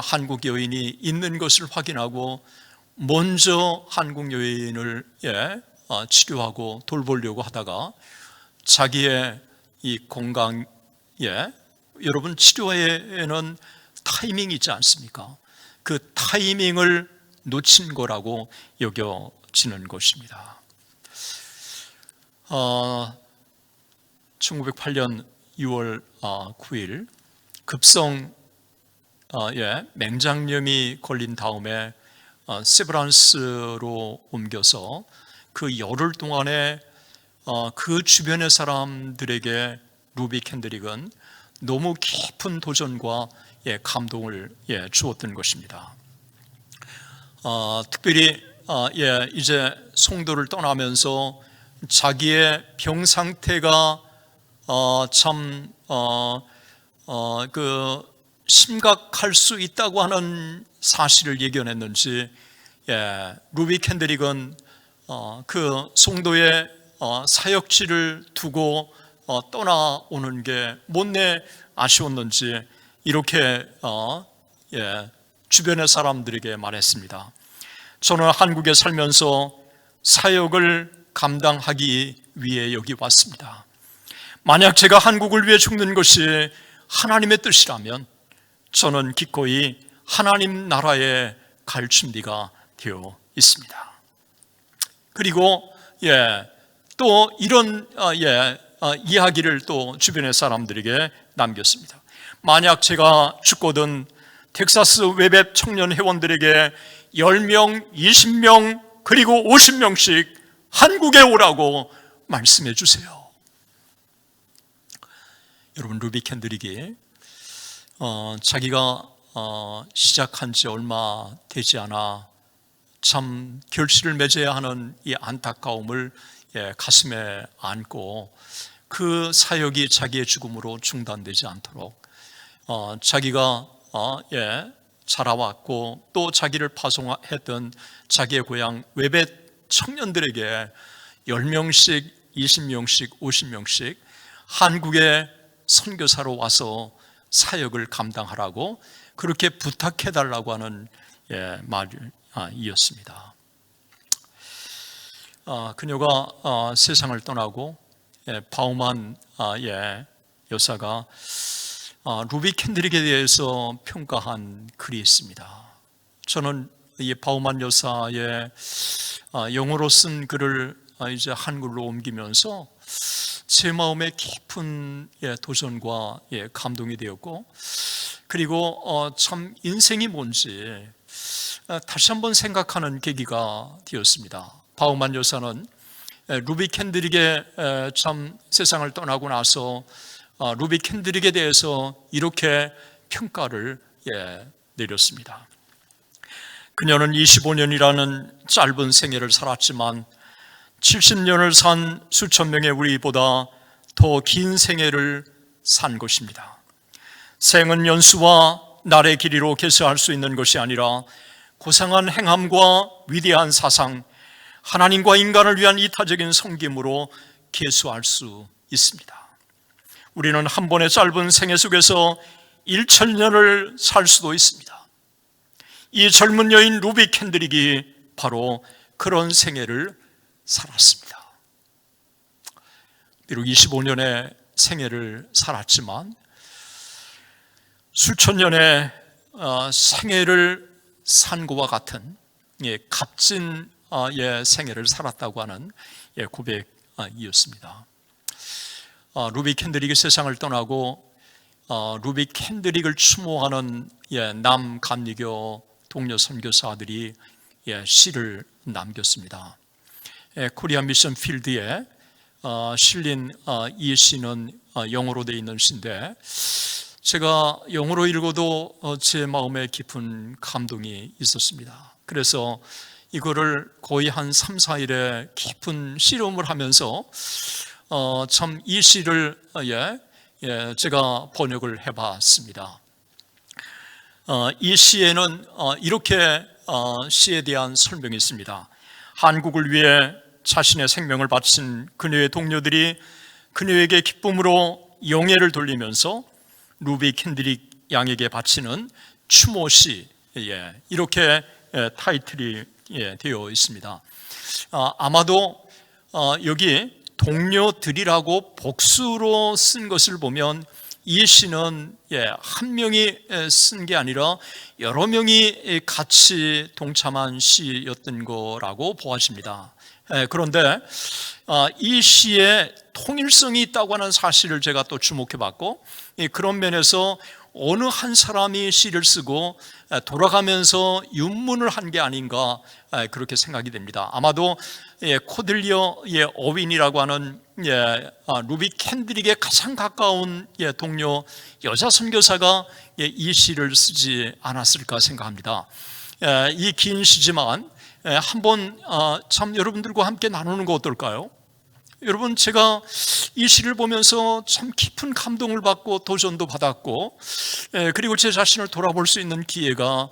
한국 여인이 있는 것을 확인하고 먼저 한국 여인을 치료하고 돌보려고 하다가 자기의 이 건강, 여러분 치료에는 타이밍이 있지 않습니까? 그 타이밍을 놓친 거라고 여겨지는 것입니다. 1908년 6월 9일 급성 맹장염이 걸린 다음에 세브란스로 옮겨서 그 열흘 동안에 그 주변의 사람들에게 루비 켄드릭은 너무 깊은 도전과 감동을 주었던 것입니다. 특별히 이제 송도를 떠나면서 자기의 병 상태가 참 심각할 수 있다고 하는 사실을 예견했는지 루비 켄드릭은 그 송도의 사역지를 두고 떠나오는 게 못내 아쉬웠는지 이렇게 주변의 사람들에게 말했습니다. 저는 한국에 살면서 사역을 감당하기 위해 여기 왔습니다. 만약 제가 한국을 위해 죽는 것이 하나님의 뜻이라면 저는 기꺼이 하나님 나라에 갈 준비가 되어 있습니다. 그리고 또 이런 이야기를 또 주변의 사람들에게 남겼습니다. 만약 제가 죽거든 텍사스 웨벳 청년 회원들에게 10명, 20명 그리고 50명씩 한국에 오라고 말씀해 주세요. 여러분, 루비 켄드릭이 자기가 시작한 지 얼마 되지 않아 참 결실을 맺어야 하는 이 안타까움을 가슴에 안고 그 사역이 자기의 죽음으로 중단되지 않도록 자기가 자라왔고 또 자기를 파송했던 자기의 고향 웨벳 청년들에게 10명씩 20명씩 50명씩 한국에 선교사로 와서 사역을 감당하라고 그렇게 부탁해달라고 하는 말이었습니다. 그녀가 세상을 떠나고 바우만 여사가 루비 켄드릭에 대해서 평가한 글이 있습니다. 저는 이 바우만 여사의 영어로 쓴 글을 이제 한글로 옮기면서 제 마음에 깊은 도전과 감동이 되었고, 그리고 참 인생이 뭔지 다시 한번 생각하는 계기가 되었습니다. 바우만 여사는 루비 켄드릭의 참 세상을 떠나고 나서 루비 켄드릭에 대해서 이렇게 평가를 내렸습니다. 그녀는 25년이라는 짧은 생애를 살았지만 70년을 산 수천 명의 우리보다 더 긴 생애를 산 것입니다. 생은 연수와 날의 길이로 계수할 수 있는 것이 아니라 고상한 행함과 위대한 사상, 하나님과 인간을 위한 이타적인 섬김으로 계수할 수 있습니다. 우리는 한 번의 짧은 생애 속에서 1000년을 살 수도 있습니다. 이 젊은 여인 루비 켄드릭이 바로 그런 생애를 살았습니다. 비록 25년의 생애를 살았지만 수천 년의 생애를 산 것과 같은 값진 생애를 살았다고 하는 고백이었습니다. 루비 켄드릭이 세상을 떠나고 루비 켄드릭을 추모하는 남감리교 동료 선교사들이 시를 남겼습니다. 코리안 미션 필드에 실린 이 시는 영어로 되어 있는 시인데 제가 영어로 읽어도 제 마음에 깊은 감동이 있었습니다. 그래서 이거를 거의 한 3, 4일에 깊은 실험을 하면서 참 이 시를 제가 번역을 해봤습니다. 이 시에는 이렇게 시에 대한 설명이 있습니다. 한국을 위해 자신의 생명을 바친 그녀의 동료들이 그녀에게 기쁨으로 영예를 돌리면서 루비 캔드릭 양에게 바치는 추모시, 이렇게 타이틀이 되어 있습니다. 아마도 여기 동료들이라고 복수로 쓴 것을 보면 이 시는 한 명이 쓴 게 아니라 여러 명이 같이 동참한 시였던 거라고 보아집니다. 그런데 이 시에 통일성이 있다고 하는 사실을 제가 또 주목해 봤고, 그런 면에서 어느 한 사람이 시를 쓰고 돌아가면서 윤문을 한 게 아닌가, 그렇게 생각이 됩니다. 아마도 코들리어의 어윈이라고 하는 루비 캔드릭의 가장 가까운 동료 여자 선교사가 이 시를 쓰지 않았을까 생각합니다. 이 긴 시지만 한번 참 여러분들과 함께 나누는 거 어떨까요? 여러분, 제가 이 시를 보면서 참 깊은 감동을 받고 도전도 받았고, 그리고 제 자신을 돌아볼 수 있는 기회가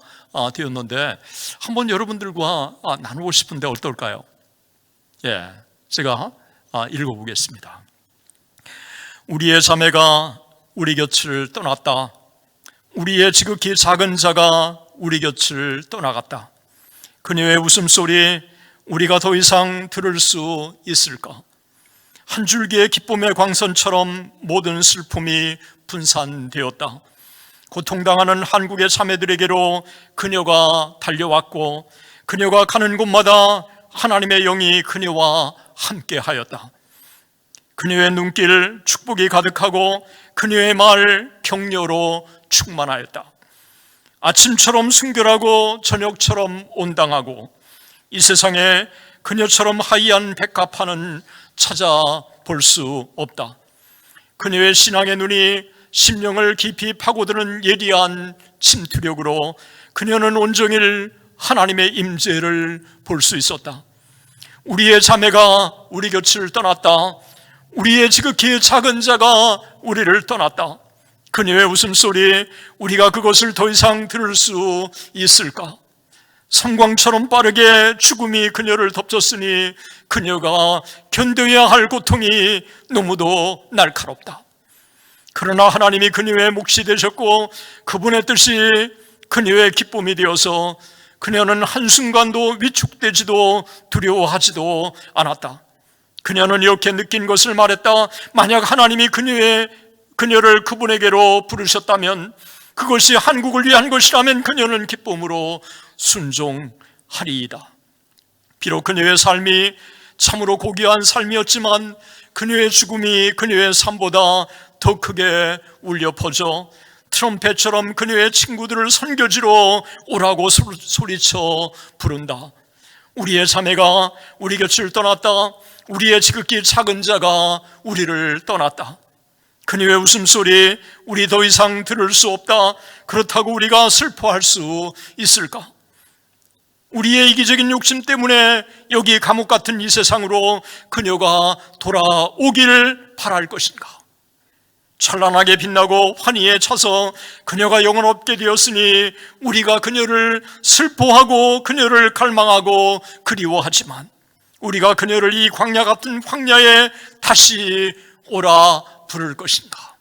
되었는데, 한번 여러분들과 나누고 싶은데 어떨까요? 제가 읽어보겠습니다. 우리의 자매가 우리 곁을 떠났다. 우리의 지극히 작은 자가 우리 곁을 떠나갔다. 그녀의 웃음소리, 우리가 더 이상 들을 수 있을까? 한 줄기의 기쁨의 광선처럼 모든 슬픔이 분산되었다. 고통당하는 한국의 자매들에게로 그녀가 달려왔고, 그녀가 가는 곳마다 하나님의 영이 그녀와 함께하였다. 그녀의 눈길 축복이 가득하고 그녀의 말 격려로 충만하였다. 아침처럼 순결하고 저녁처럼 온당하고, 이 세상에 그녀처럼 하이한 백합화는 찾아볼 수 없다. 그녀의 신앙의 눈이 심령을 깊이 파고드는 예리한 침투력으로 그녀는 온종일 하나님의 임재를 볼 수 있었다. 우리의 자매가 우리 곁을 떠났다. 우리의 지극히 작은 자가 우리를 떠났다. 그녀의 웃음소리, 우리가 그것을 더 이상 들을 수 있을까? 성광처럼 빠르게 죽음이 그녀를 덮쳤으니 그녀가 견뎌야 할 고통이 너무도 날카롭다. 그러나 하나님이 그녀의 몫이 되셨고, 그분의 뜻이 그녀의 기쁨이 되어서 그녀는 한순간도 위축되지도 두려워하지도 않았다. 그녀는 이렇게 느낀 것을 말했다. 만약 하나님이 그녀를 그분에게로 부르셨다면, 그것이 한국을 위한 것이라면 그녀는 기쁨으로 순종하리이다. 비록 그녀의 삶이 참으로 고귀한 삶이었지만 그녀의 죽음이 그녀의 삶보다 더 크게 울려 퍼져 트럼펫처럼 그녀의 친구들을 선교지로 오라고 소리쳐 부른다. 우리의 자매가 우리 곁을 떠났다. 우리의 지극히 작은 자가 우리를 떠났다. 그녀의 웃음소리, 우리 더 이상 들을 수 없다. 그렇다고 우리가 슬퍼할 수 있을까? 우리의 이기적인 욕심 때문에 여기 감옥 같은 이 세상으로 그녀가 돌아오길 바랄 것인가? 찬란하게 빛나고 환희에 차서 그녀가 영원 없게 되었으니 우리가 그녀를 슬퍼하고 그녀를 갈망하고 그리워하지만, 우리가 그녀를 이 광야 같은 황야에 다시 오라 부를 것인가?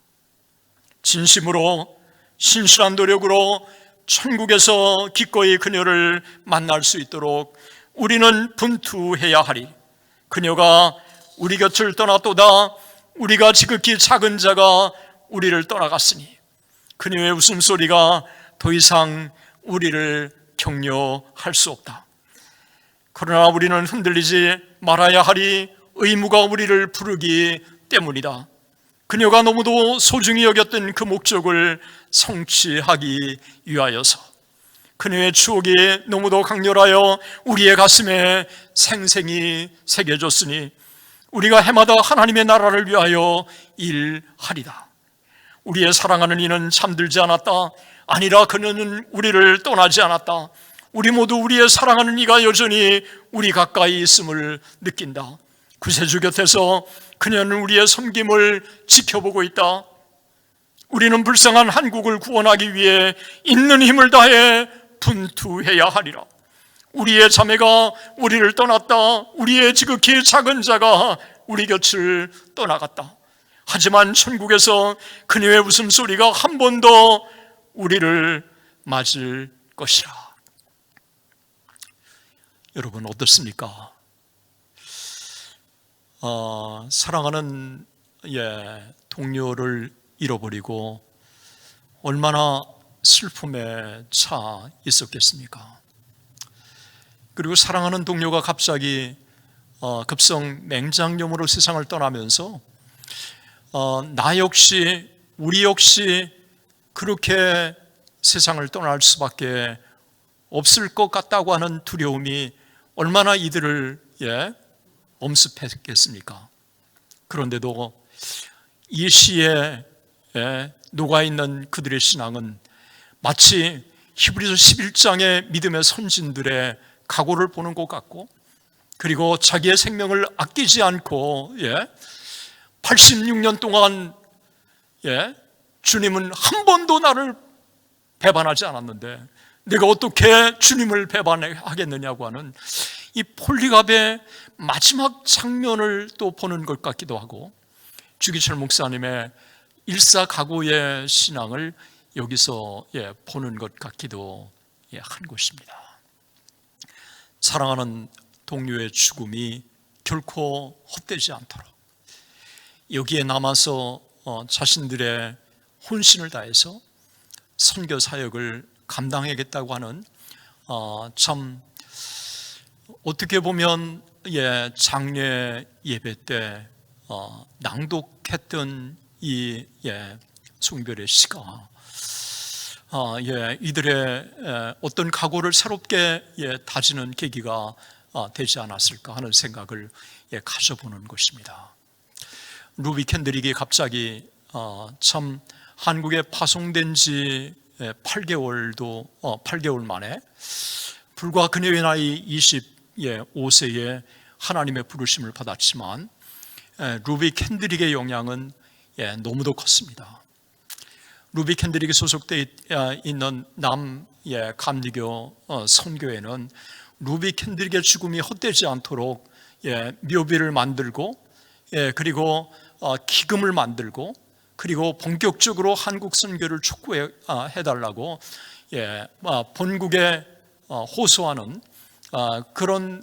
진심으로 신실한 노력으로 천국에서 기꺼이 그녀를 만날 수 있도록 우리는 분투해야 하리. 그녀가 우리 곁을 떠났도다. 우리가 지극히 작은 자가 우리를 떠나갔으니 그녀의 웃음소리가 더 이상 우리를 격려할 수 없다. 그러나 우리는 흔들리지 말아야 하리. 의무가 우리를 부르기 때문이다. 그녀가 너무도 소중히 여겼던 그 목적을 성취하기 위하여서, 그녀의 추억이 너무도 강렬하여 우리의 가슴에 생생히 새겨졌으니 우리가 해마다 하나님의 나라를 위하여 일하리다. 우리의 사랑하는 이는 잠들지 않았다. 아니라 그녀는 우리를 떠나지 않았다. 우리 모두 우리의 사랑하는 이가 여전히 우리 가까이 있음을 느낀다. 구세주 곁에서 그녀는 우리의 섬김을 지켜보고 있다. 우리는 불쌍한 한국을 구원하기 위해 있는 힘을 다해 분투해야 하리라. 우리의 자매가 우리를 떠났다. 우리의 지극히 작은 자가 우리 곁을 떠나갔다. 하지만 천국에서 그녀의 웃음소리가 한 번 더 우리를 맞을 것이라. 여러분 어떻습니까? 사랑하는 동료를 잃어버리고 얼마나 슬픔에 차 있었겠습니까? 그리고 사랑하는 동료가 갑자기 급성 맹장염으로 세상을 떠나면서 나 역시 우리 역시 그렇게 세상을 떠날 수밖에 없을 것 같다고 하는 두려움이 얼마나 이들을 엄습했겠습니까? 그런데도 이 시에 녹아있는 그들의 신앙은 마치 히브리서 11장의 믿음의 선진들의 각오를 보는 것 같고, 그리고 자기의 생명을 아끼지 않고 86년 동안 주님은 한 번도 나를 배반하지 않았는데 내가 어떻게 주님을 배반하겠느냐고 하는 이 폴리갑의 마지막 장면을 또 보는 것 같기도 하고, 주기철 목사님의 일사각오의 신앙을 여기서 보는 것 같기도 한 것입니다. 사랑하는 동료의 죽음이 결코 헛되지 않도록 여기에 남아서 자신들의 혼신을 다해서 선교 사역을 감당하겠다고 하는 참 어떻게 보면 장례 예배 때 낭독했던 이 송별의 시가 이들의 어떤 각오를 새롭게 다지는 계기가 되지 않았을까 하는 생각을 가져보는 것입니다. 루비 캔드릭이 갑자기 참 한국에 파송된 지 8개월 만에 불과 그녀의 나이 25세에 하나님의 부르심을 받았지만 루비 캔드릭의 영향은 너무도 컸습니다. 루비 캔드릭이 소속되어 있는 감리교 선교회는 루비 캔드릭의 죽음이 헛되지 않도록 묘비를 만들고 그리고 기금을 만들고 그리고 본격적으로 한국 선교를 촉구해달라고 본국에 호소하는 그런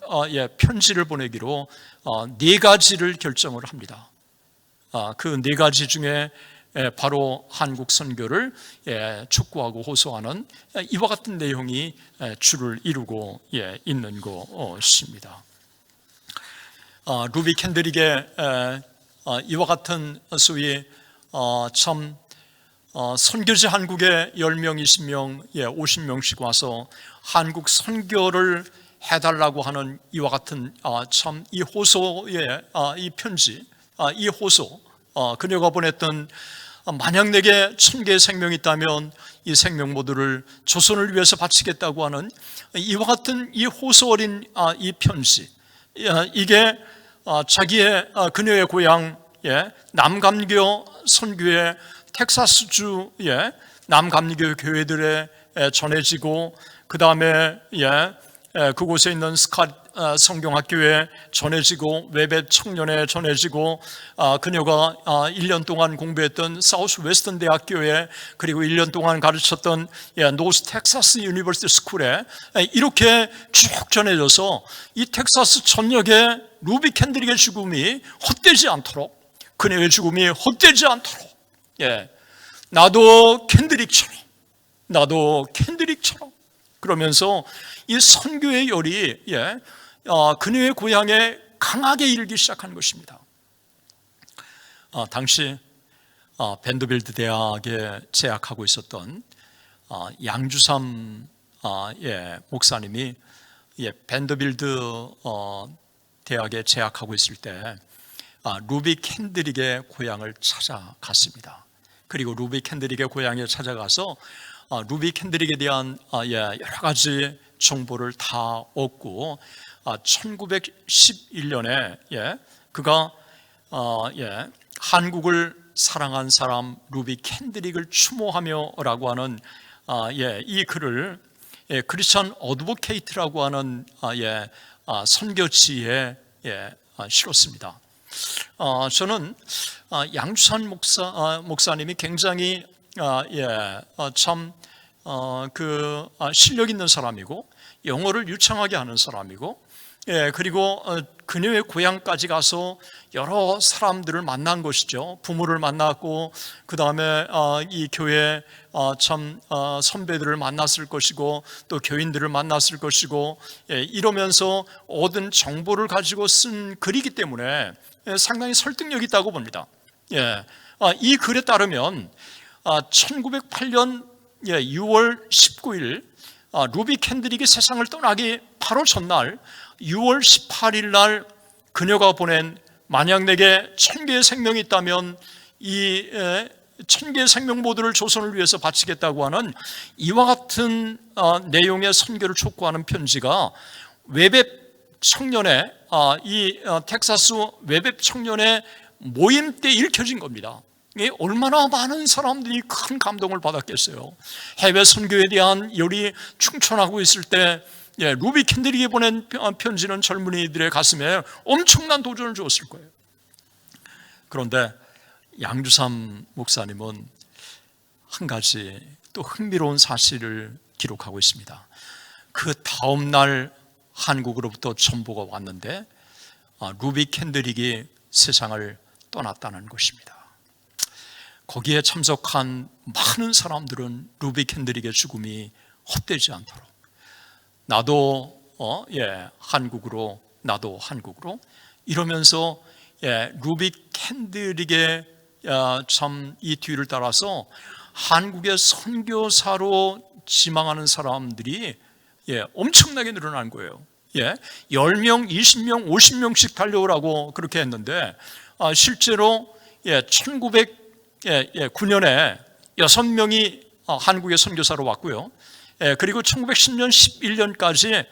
편지를 보내기로 4가지를 결정을 합니다. 그 4가지 중에 바로 한국 선교를 촉구하고 호소하는 이와 같은 내용이 주를 이루고 있는 것입니다. 루비 캔드릭의 이와 같은 소위 참 선교지 한국에 10명, 20명, 50명씩 와서 한국 선교를 해달라고 하는 이와 같은 참 이 호소의 이 편지, 이 호소, 그녀가 보냈던 만약 내게 1000개의 생명이 있다면 이 생명 모두를 조선을 위해서 바치겠다고 하는 이와 같은 이 호소 어린 이 편지, 이게 자기의 그녀의 고향 남감리교 선교의 텍사스주의 남감리교 교회들에 전해지고, 그 다음에 그곳에 있는 스캇 성경학교에 전해지고, 웨벳 청년에 전해지고, 그녀가 1년 동안 공부했던 사우스 웨스턴 대학교에, 그리고 1년 동안 가르쳤던 노스 텍사스 유니버시티 스쿨에 이렇게 쭉 전해져서 이 텍사스 전역에 루비 캔드릭의 죽음이 헛되지 않도록, 그녀의 죽음이 헛되지 않도록 나도 캔드릭처럼 그러면서 이 선교의 열이 그녀의 고향에 강하게 일기 시작한 것입니다. 당시 밴더빌드 대학에 재학하고 있었던 양주삼 목사님이 밴더빌드 대학에 재학하고 있을 때 루비 캔드릭의 고향을 찾아갔습니다. 그리고 루비 캔드릭의 고향에 찾아가서 루비 캔드릭에 대한 여러 가지 정보를 다 얻고 1911년에 그가 한국을 사랑한 사람 루비 캔드릭을 추모하며라고 하는 이 글을 크리스천 어드보케이트라고 하는 선교지에 실었습니다. 저는 양주산 목사님이 굉장히 실력 있는 사람이고 영어를 유창하게 하는 사람이고, 그리고 그녀의 고향까지 가서 여러 사람들을 만난 것이죠. 부모를 만났고, 그 다음에 이 교회 선배들을 만났을 것이고, 또 교인들을 만났을 것이고, 이러면서 얻은 정보를 가지고 쓴 글이기 때문에 상당히 설득력이 있다고 봅니다. 이 글에 따르면 1908년 6월 19일 루비 캔드릭이 세상을 떠나기 바로 전날 6월 18일 날 그녀가 보낸 만약 내게 1000개의 생명이 있다면 이 1000개의 생명 모두를 조선을 위해서 바치겠다고 하는 이와 같은 내용의 선교를 촉구하는 편지가 웨벡 청년의 이 텍사스 웨벡 청년의 모임 때 읽혀진 겁니다. 얼마나 많은 사람들이 큰 감동을 받았겠어요. 해외 선교에 대한 열이 충천하고 있을 때 루비 캔드릭이 보낸 편지는 젊은이들의 가슴에 엄청난 도전을 주었을 거예요. 그런데 양주삼 목사님은 한 가지 또 흥미로운 사실을 기록하고 있습니다. 그 다음 날 한국으로부터 첨보가 왔는데 루비 캔드릭이 세상을 떠났다는 것입니다. 거기에 참석한 많은 사람들은 루비 캔드릭의 죽음이 헛되지 않도록 나도 한국으로 이러면서 루비 캔드릭의 참 이 뒤를 따라서 한국의 선교사로 지망하는 사람들이 엄청나게 늘어난 거예요. 10명, 20명, 50명씩 달려오라고 그렇게 했는데 실제로 1909년에 6명이 한국의 선교사로 왔고요. 그리고 1910년, 11년까지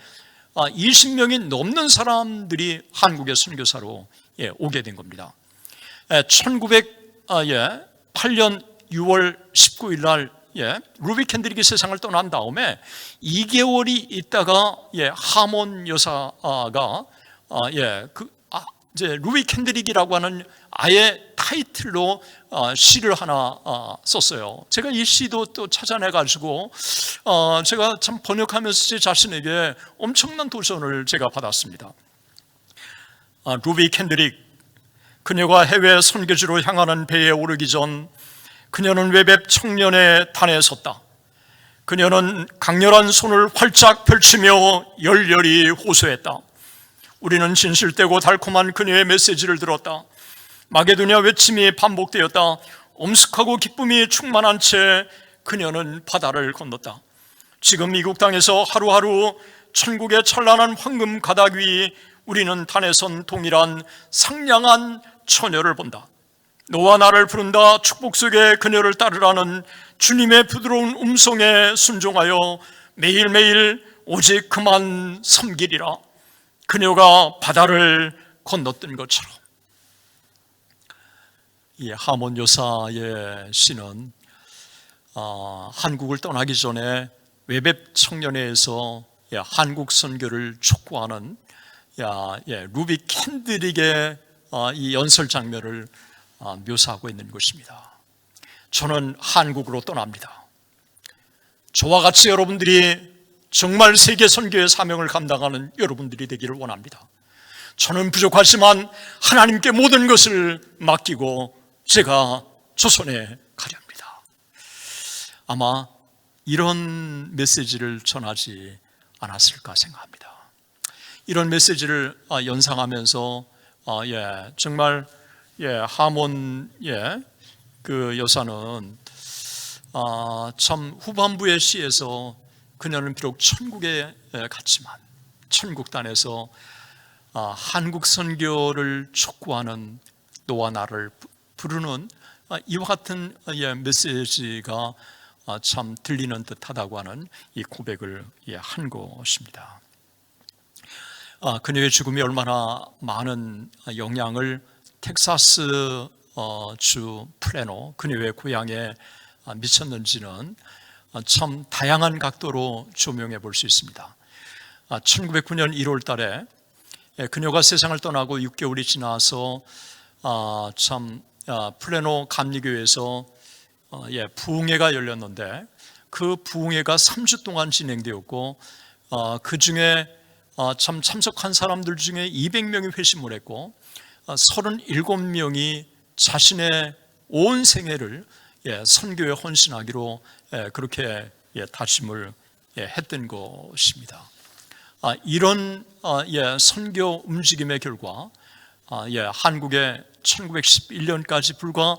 20명이 넘는 사람들이 한국의 선교사로 오게 된 겁니다. 1908년 6월 19일 날 루비 캔드릭이 세상을 떠난 다음에 2개월이 있다가 하몬 여사가 이제 루비 캔드릭이라고 하는 아예 타이틀로 시를 하나 썼어요. 제가 이 시도 또 찾아내가지고 제가 참 번역하면서 제 자신에게 엄청난 도전을 제가 받았습니다. 루비 캔드릭, 그녀가 해외 선교지로 향하는 배에 오르기 전 그녀는 웨벡 청년의 단에 섰다. 그녀는 강렬한 손을 활짝 펼치며 열렬히 호소했다. 우리는 진실되고 달콤한 그녀의 메시지를 들었다. 마게도냐 외침이 반복되었다. 엄숙하고 기쁨이 충만한 채 그녀는 바다를 건넜다. 지금 미국 땅에서 하루하루 천국의 찬란한 황금 가닥 위 우리는 단에 선 동일한 상냥한 처녀를 본다. 너와 나를 부른다. 축복 속에 그녀를 따르라는 주님의 부드러운 음성에 순종하여 매일매일 오직 그만 섬기리라. 그녀가 바다를 건넜던 것처럼. 이 하몬 여사의 시는 한국을 떠나기 전에 웨벡 청년회에서 한국 선교를 촉구하는 루비 캔드릭의 이 연설 장면을 묘사하고 있는 것입니다. 저는 한국으로 떠납니다. 저와 같이 여러분들이 정말 세계 선교의 사명을 감당하는 여러분들이 되기를 원합니다. 저는 부족하지만 하나님께 모든 것을 맡기고 제가 조선에 가려 합니다. 아마 이런 메시지를 전하지 않았을까 생각합니다. 이런 메시지를 연상하면서 정말 하몬 그 여사는 참 후반부의 시에서 그녀는 비록 천국에 갔지만 천국 단에서 한국 선교를 촉구하는 너와 나를 부르는 이와 같은 메시지가 참 들리는 듯하다고 하는 이 고백을 한 것입니다. 그녀의 죽음이 얼마나 많은 영향을 텍사스 주 플레노 그녀의 고향에 미쳤는지는 참 다양한 각도로 조명해 볼 수 있습니다. 1909년 1월 달에 그녀가 세상을 떠나고 6개월이 지나서 플레노 감리교회에서 부흥회가 열렸는데 그 부흥회가 3주 동안 진행되었고 그 중에 참석한 사람들 중에 200명이 회심을 했고 37명이 자신의 온 생애를 선교에 헌신하기로 그렇게 다짐을 했던 것입니다. 이런 선교 움직임의 결과 한국에 1911년까지 불과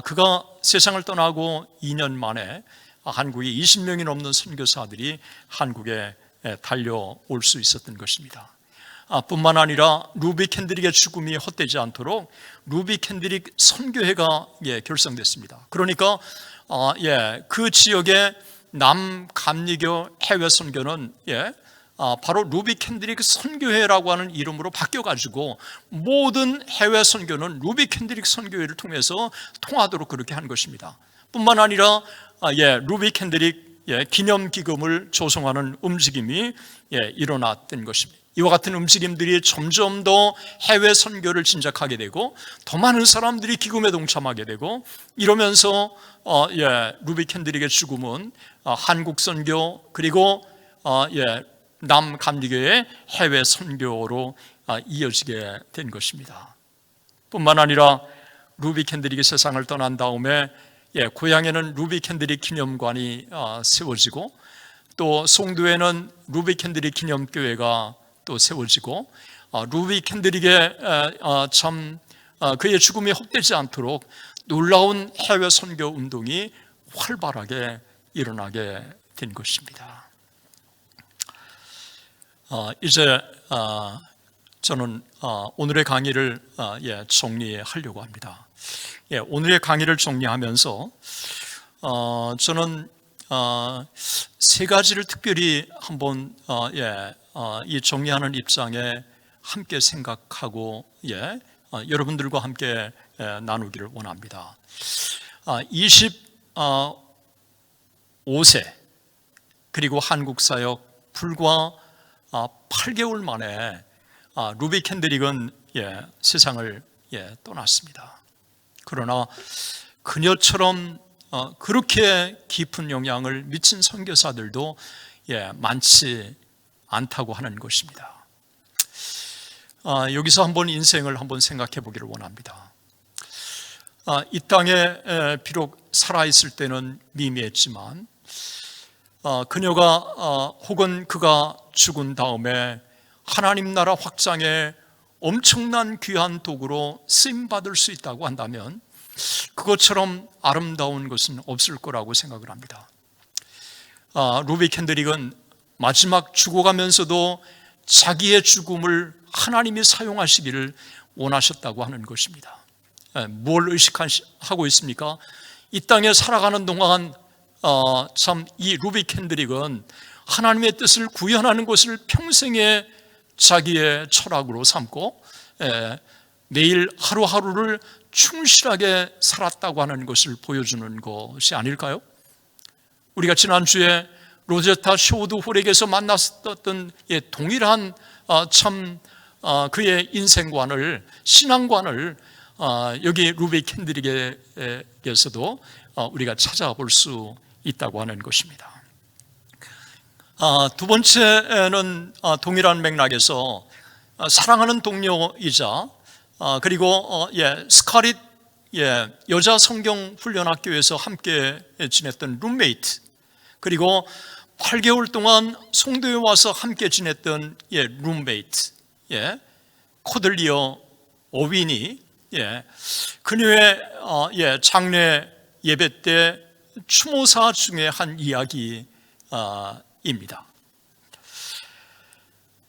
그가 세상을 떠나고 2년 만에 한국에 20명이 넘는 선교사들이 한국에 달려올 수 있었던 것입니다. 뿐만 아니라 루비 캔드릭의 죽음이 헛되지 않도록 루비 캔드릭 선교회가 결성됐습니다. 그러니까 그 지역의 남감리교 해외 선교는 바로 루비 캔드릭 선교회라고 하는 이름으로 바뀌어가지고 모든 해외 선교는 루비 캔드릭 선교회를 통해서 통하도록 그렇게 한 것입니다. 뿐만 아니라 루비 캔드릭 기념기금을 조성하는 움직임이 일어났던 것입니다. 이와 같은 움직임들이 점점 더 해외 선교를 진작하게 되고 더 많은 사람들이 기금에 동참하게 되고 이러면서 루비 캔드릭의 죽음은 한국 선교 그리고 남감리교의 해외 선교로 이어지게 된 것입니다. 뿐만 아니라 루비 캔드릭이 세상을 떠난 다음에 고향에는 루비 캔드릭 기념관이 세워지고 또 송도에는 루비 캔드릭 기념교회가 또 세워지고 루비 캔드릭의 그의 죽음이 헛되지 않도록 놀라운 해외 선교 운동이 활발하게 일어나게 된 것입니다. 이제 저는 오늘의 강의를 정리하려고 합니다. 오늘의 강의를 정리하면서 저는 세 가지를 특별히 한번 이 정리하는 입장에 함께 생각하고 여러분들과 함께 나누기를 원합니다. 25세 그리고 한국 사역 불과 8개월 만에 루비 캔드릭은 세상을 떠났습니다. 그러나 그녀처럼 그렇게 깊은 영향을 미친 선교사들도 많지 않다고 하는 것입니다. 여기서 한번 인생을 한번 생각해 보기를 원합니다. 이 땅에 비록 살아있을 때는 미미했지만 그녀가 혹은 그가 죽은 다음에 하나님 나라 확장에 엄청난 귀한 도구로 쓰임받을 수 있다고 한다면 그것처럼 아름다운 것은 없을 거라고 생각을 합니다. 루비 캔드릭은 마지막 죽어가면서도 자기의 죽음을 하나님이 사용하시기를 원하셨다고 하는 것입니다. 뭘 의식하고 있습니까? 이 땅에 살아가는 동안 참 이 루비 캔드릭은 하나님의 뜻을 구현하는 것을 평생의 자기의 철학으로 삼고 매일 하루하루를 충실하게 살았다고 하는 것을 보여주는 것이 아닐까요? 우리가 지난주에 로제타 쇼드 홀에게서 만났었던 동일한 그의 인생관을 신앙관을 여기 루비 캔드릭에게서도 우리가 찾아볼 수 있다고 하는 것입니다. 두 번째는 동일한 맥락에서 사랑하는 동료이자 그리고 스카릿 여자 성경 훈련학교에서 함께 지냈던 룸메이트 그리고 8개월 동안 송도에 와서 함께 지냈던 룸메이트 코들리어 오윈이 그녀의 장례 예배 때 추모사 중에 한 이야기입니다.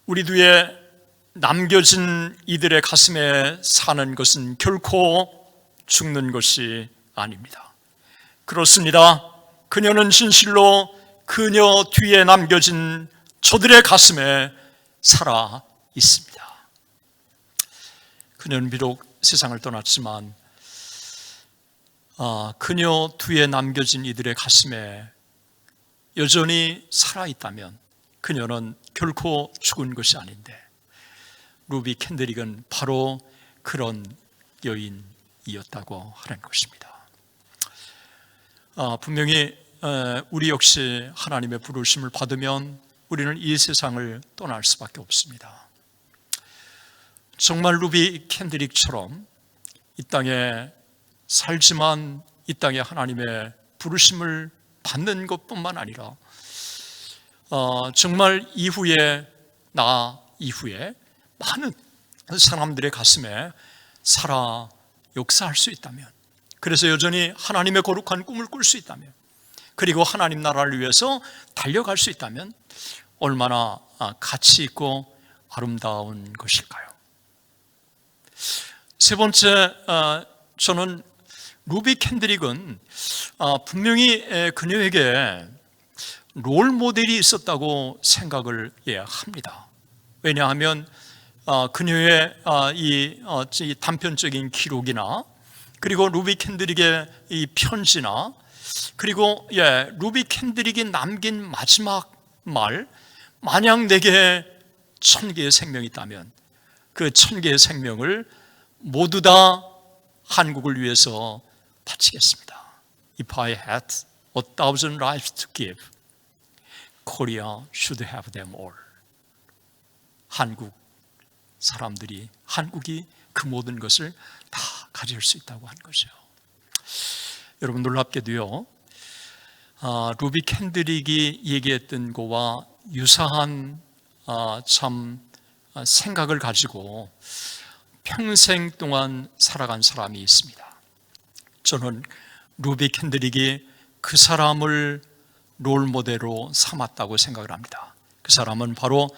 우리 뒤에 남겨진 이들의 가슴에 사는 것은 결코 죽는 것이 아닙니다. 그렇습니다. 그녀는 진실로 그녀 뒤에 남겨진 저들의 가슴에 살아 있습니다. 그녀는 비록 세상을 떠났지만 그녀 뒤에 남겨진 이들의 가슴에 여전히 살아있다면 그녀는 결코 죽은 것이 아닌데 루비 캔드릭은 바로 그런 여인이었다고 하는 것입니다. 분명히 우리 역시 하나님의 부르심을 받으면 우리는 이 세상을 떠날 수밖에 없습니다. 정말 루비 캔드릭처럼 이 땅에 살지만 이 땅에 하나님의 부르심을 받는 것뿐만 아니라 정말 나 이후에 많은 사람들의 가슴에 살아 역사할 수 있다면, 그래서 여전히 하나님의 거룩한 꿈을 꿀 수 있다면, 그리고 하나님 나라를 위해서 달려갈 수 있다면 얼마나 가치 있고 아름다운 것일까요? 세 번째, 저는 루비 캔드릭은 분명히 그녀에게 롤 모델이 있었다고 생각을 합니다. 왜냐하면 그녀의 이 단편적인 기록이나, 그리고 루비 캔드릭의 이 편지나, 그리고 루비 캔드릭이 남긴 마지막 말, 만약 내게 1000개의 생명이 있다면 그 1000개의 생명을 모두 다 한국을 위해서 바치겠습니다. If I had 1,000 lives to give, Korea should have them all. 한국이 그 모든 것을 다 가질 수 있다고 한 거죠. 여러분, 놀랍게도요, 루비 캔드릭이 얘기했던 거와 유사한 참 생각을 가지고 평생 동안 살아간 사람이 있습니다. 저는 루비 캔드릭이 그 사람을 롤 모델로 삼았다고 생각을 합니다. 그 사람은 바로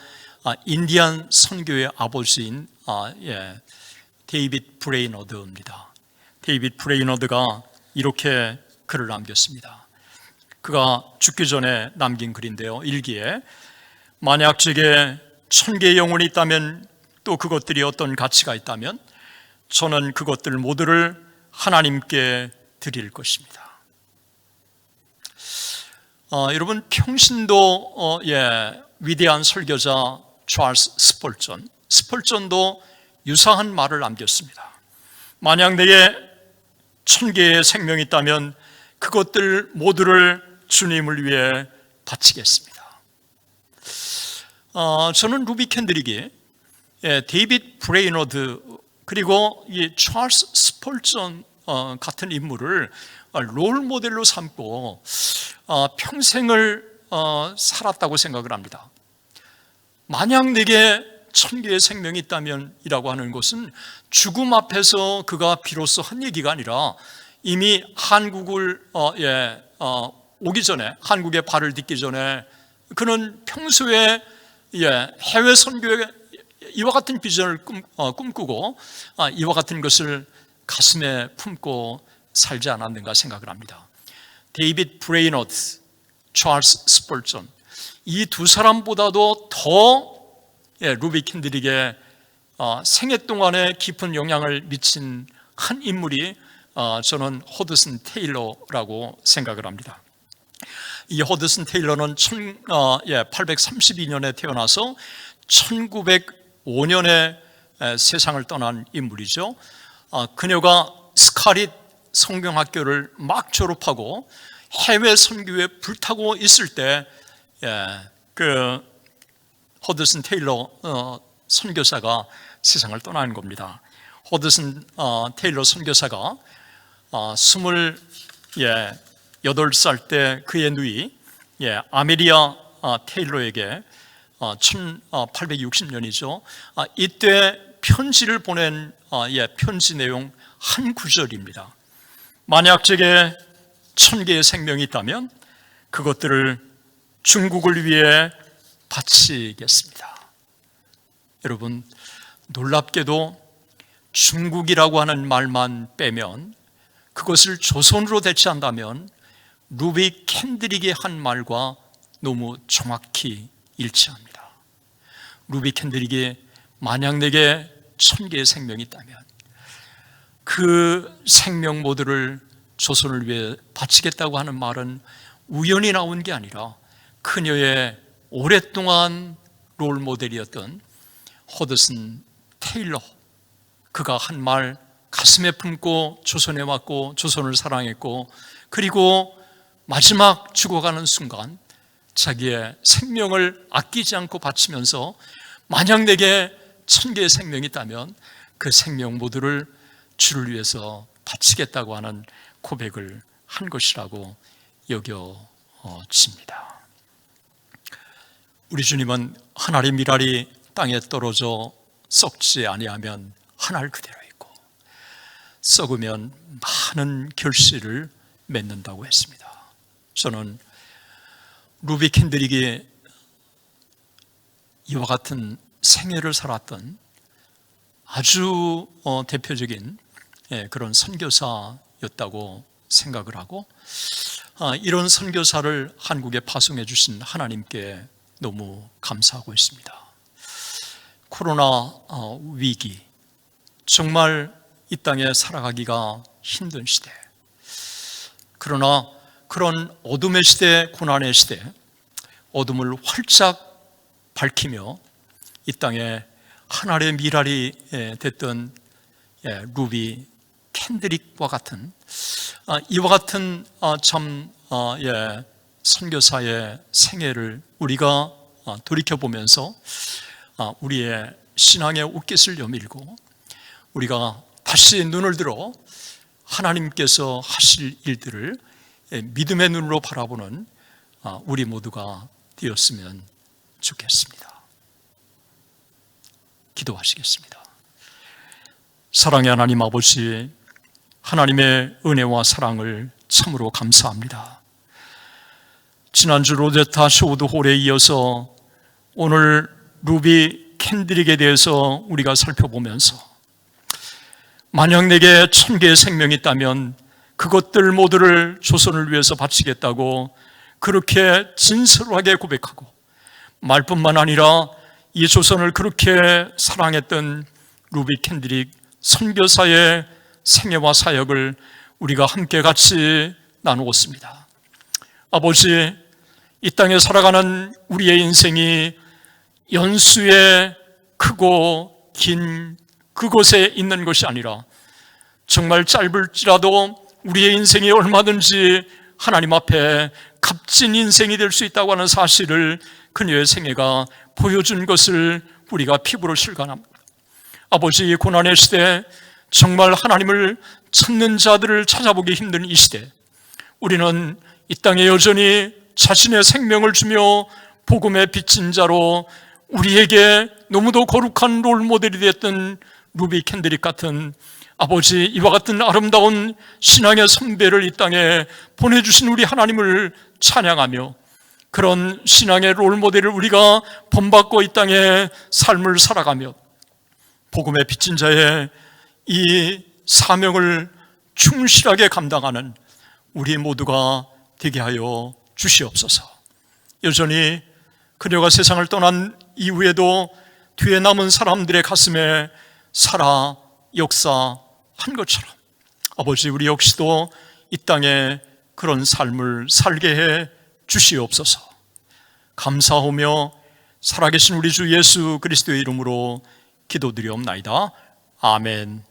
인디안 선교의 아버지인 데이빗 브레이너드입니다. 데이빗 브레이너드가 이렇게 글을 남겼습니다. 그가 죽기 전에 남긴 글인데요, 일기에 만약 제게 1000개의 영혼이 있다면, 또 그것들이 어떤 가치가 있다면 저는 그것들 모두를 하나님께 드릴 것입니다. 여러분, 평신도 위대한 설교자 찰스 스펄전도 유사한 말을 남겼습니다. 만약 내게 1000개의 생명이 있다면 그것들 모두를 주님을 위해 바치겠습니다. 저는 루비 캔드릭이 데이빗 브레이너드 그리고 이 찰스 스펄전 같은 인물을 롤 모델로 삼고 평생을 살았다고 생각을 합니다. 만약 내게 1000개의 생명이 있다면 이라고 하는 것은 죽음 앞에서 그가 비로소 한 얘기가 아니라 이미 한국을 오기 전에, 한국에 발을 딛기 전에 그는 평소에 해외 선교에 이와 같은 비전을 꿈꾸고 이와 같은 것을 가슴에 품고 살지 않았는가 생각을 합니다. 데이빗 브레이너드, 찰스 스펄전, 이 두 사람보다도 더 루비 캔드릭의 생애 동안에 깊은 영향을 미친 한 인물이 저는 허드슨 테일러라고 생각을 합니다. 이 허드슨 테일러는 1832년에 태어나서 1905년에 세상을 떠난 인물이죠. 그녀가 스카릿 성경학교를 막 졸업하고 해외 선교에 불타고 있을 때 그 허드슨 테일러 선교사가 세상을 떠나는 겁니다. 허드슨 테일러 선교사가 28살 때 그의 누이 아메리아 테일러에게 1860년이죠. 이때 편지를 보낸 편지 내용 한 구절입니다. 만약 제게 1000개의 생명이 있다면 그것들을 중국을 위해 바치겠습니다. 여러분, 놀랍게도 중국이라고 하는 말만 빼면, 그것을 조선으로 대체한다면 루비 캔드릭의 한 말과 너무 정확히 일치합니다. 루비 캔드릭이 만약 내게 1000개의 생명이 있다면 그 생명 모두를 조선을 위해 바치겠다고 하는 말은 우연히 나온 게 아니라 그녀의 오랫동안 롤 모델이었던 허드슨 테일러, 그가 한 말 가슴에 품고 조선에 왔고 조선을 사랑했고, 그리고 마지막 죽어가는 순간 자기의 생명을 아끼지 않고 바치면서 만약 내게 1000개의 생명이 있다면 그 생명 모두를 주를 위해서 바치겠다고 하는 고백을 한 것이라고 여겨집니다. 우리 주님은 한 알의 밀알이 땅에 떨어져 썩지 아니하면 한 알 그대로 있고 썩으면 많은 결실을 맺는다고 했습니다. 저는 루비 캔드릭이 이와 같은 생애를 살았던 아주 대표적인 그런 선교사였다고 생각을 하고, 이런 선교사를 한국에 파송해 주신 하나님께 너무 감사하고 있습니다. 코로나 위기, 정말 이 땅에 살아가기가 힘든 시대, 그러나 그런 어둠의 시대, 고난의 시대, 어둠을 활짝 밝히며 이 땅에 하나의 밀알이 됐던 루비 캔드릭과 같은 이와 같은 선교사의 생애를 우리가 돌이켜보면서 우리의 신앙의 옷깃을 여밀고 우리가 다시 눈을 들어 하나님께서 하실 일들을 믿음의 눈으로 바라보는 우리 모두가 되었으면 좋겠습니다. 기도하시겠습니다. 사랑의 하나님 아버지, 하나님의 은혜와 사랑을 참으로 감사합니다. 지난주 로제타 쇼우드 홀에 이어서 오늘 루비 캔드릭에 대해서 우리가 살펴보면서 만약 내게 1000개의 생명이 있다면 그것들 모두를 조선을 위해서 바치겠다고 그렇게 진솔하게 고백하고, 말뿐만 아니라 이 조선을 그렇게 사랑했던 루비 캔드릭 선교사의 생애와 사역을 우리가 함께 같이 나누었습니다. 아버지, 이 땅에 살아가는 우리의 인생이 연수의 크고 긴 그곳에 있는 것이 아니라 정말 짧을지라도 우리의 인생이 얼마든지 하나님 앞에 값진 인생이 될 수 있다고 하는 사실을 그녀의 생애가 보여준 것을 우리가 피부로 실감합니다. 아버지, 고난의 시대, 정말 하나님을 찾는 자들을 찾아보기 힘든 이 시대, 우리는 이 땅에 여전히 자신의 생명을 주며 복음의 빚진 자로 우리에게 너무도 거룩한 롤모델이 됐던 루비 캔드릭 같은 아버지, 이와 같은 아름다운 신앙의 선배를 이 땅에 보내주신 우리 하나님을 찬양하며 그런 신앙의 롤모델을 우리가 본받고 이 땅에 삶을 살아가며 복음의 빚진 자의 이 사명을 충실하게 감당하는 우리 모두가 되게 하여 주시옵소서. 여전히 그녀가 세상을 떠난 이후에도 뒤에 남은 사람들의 가슴에 살아 역사한 것처럼 아버지, 우리 역시도 이 땅에 그런 삶을 살게 해 주시옵소서. 감사하며 살아계신 우리 주 예수 그리스도의 이름으로 기도드리옵나이다. 아멘.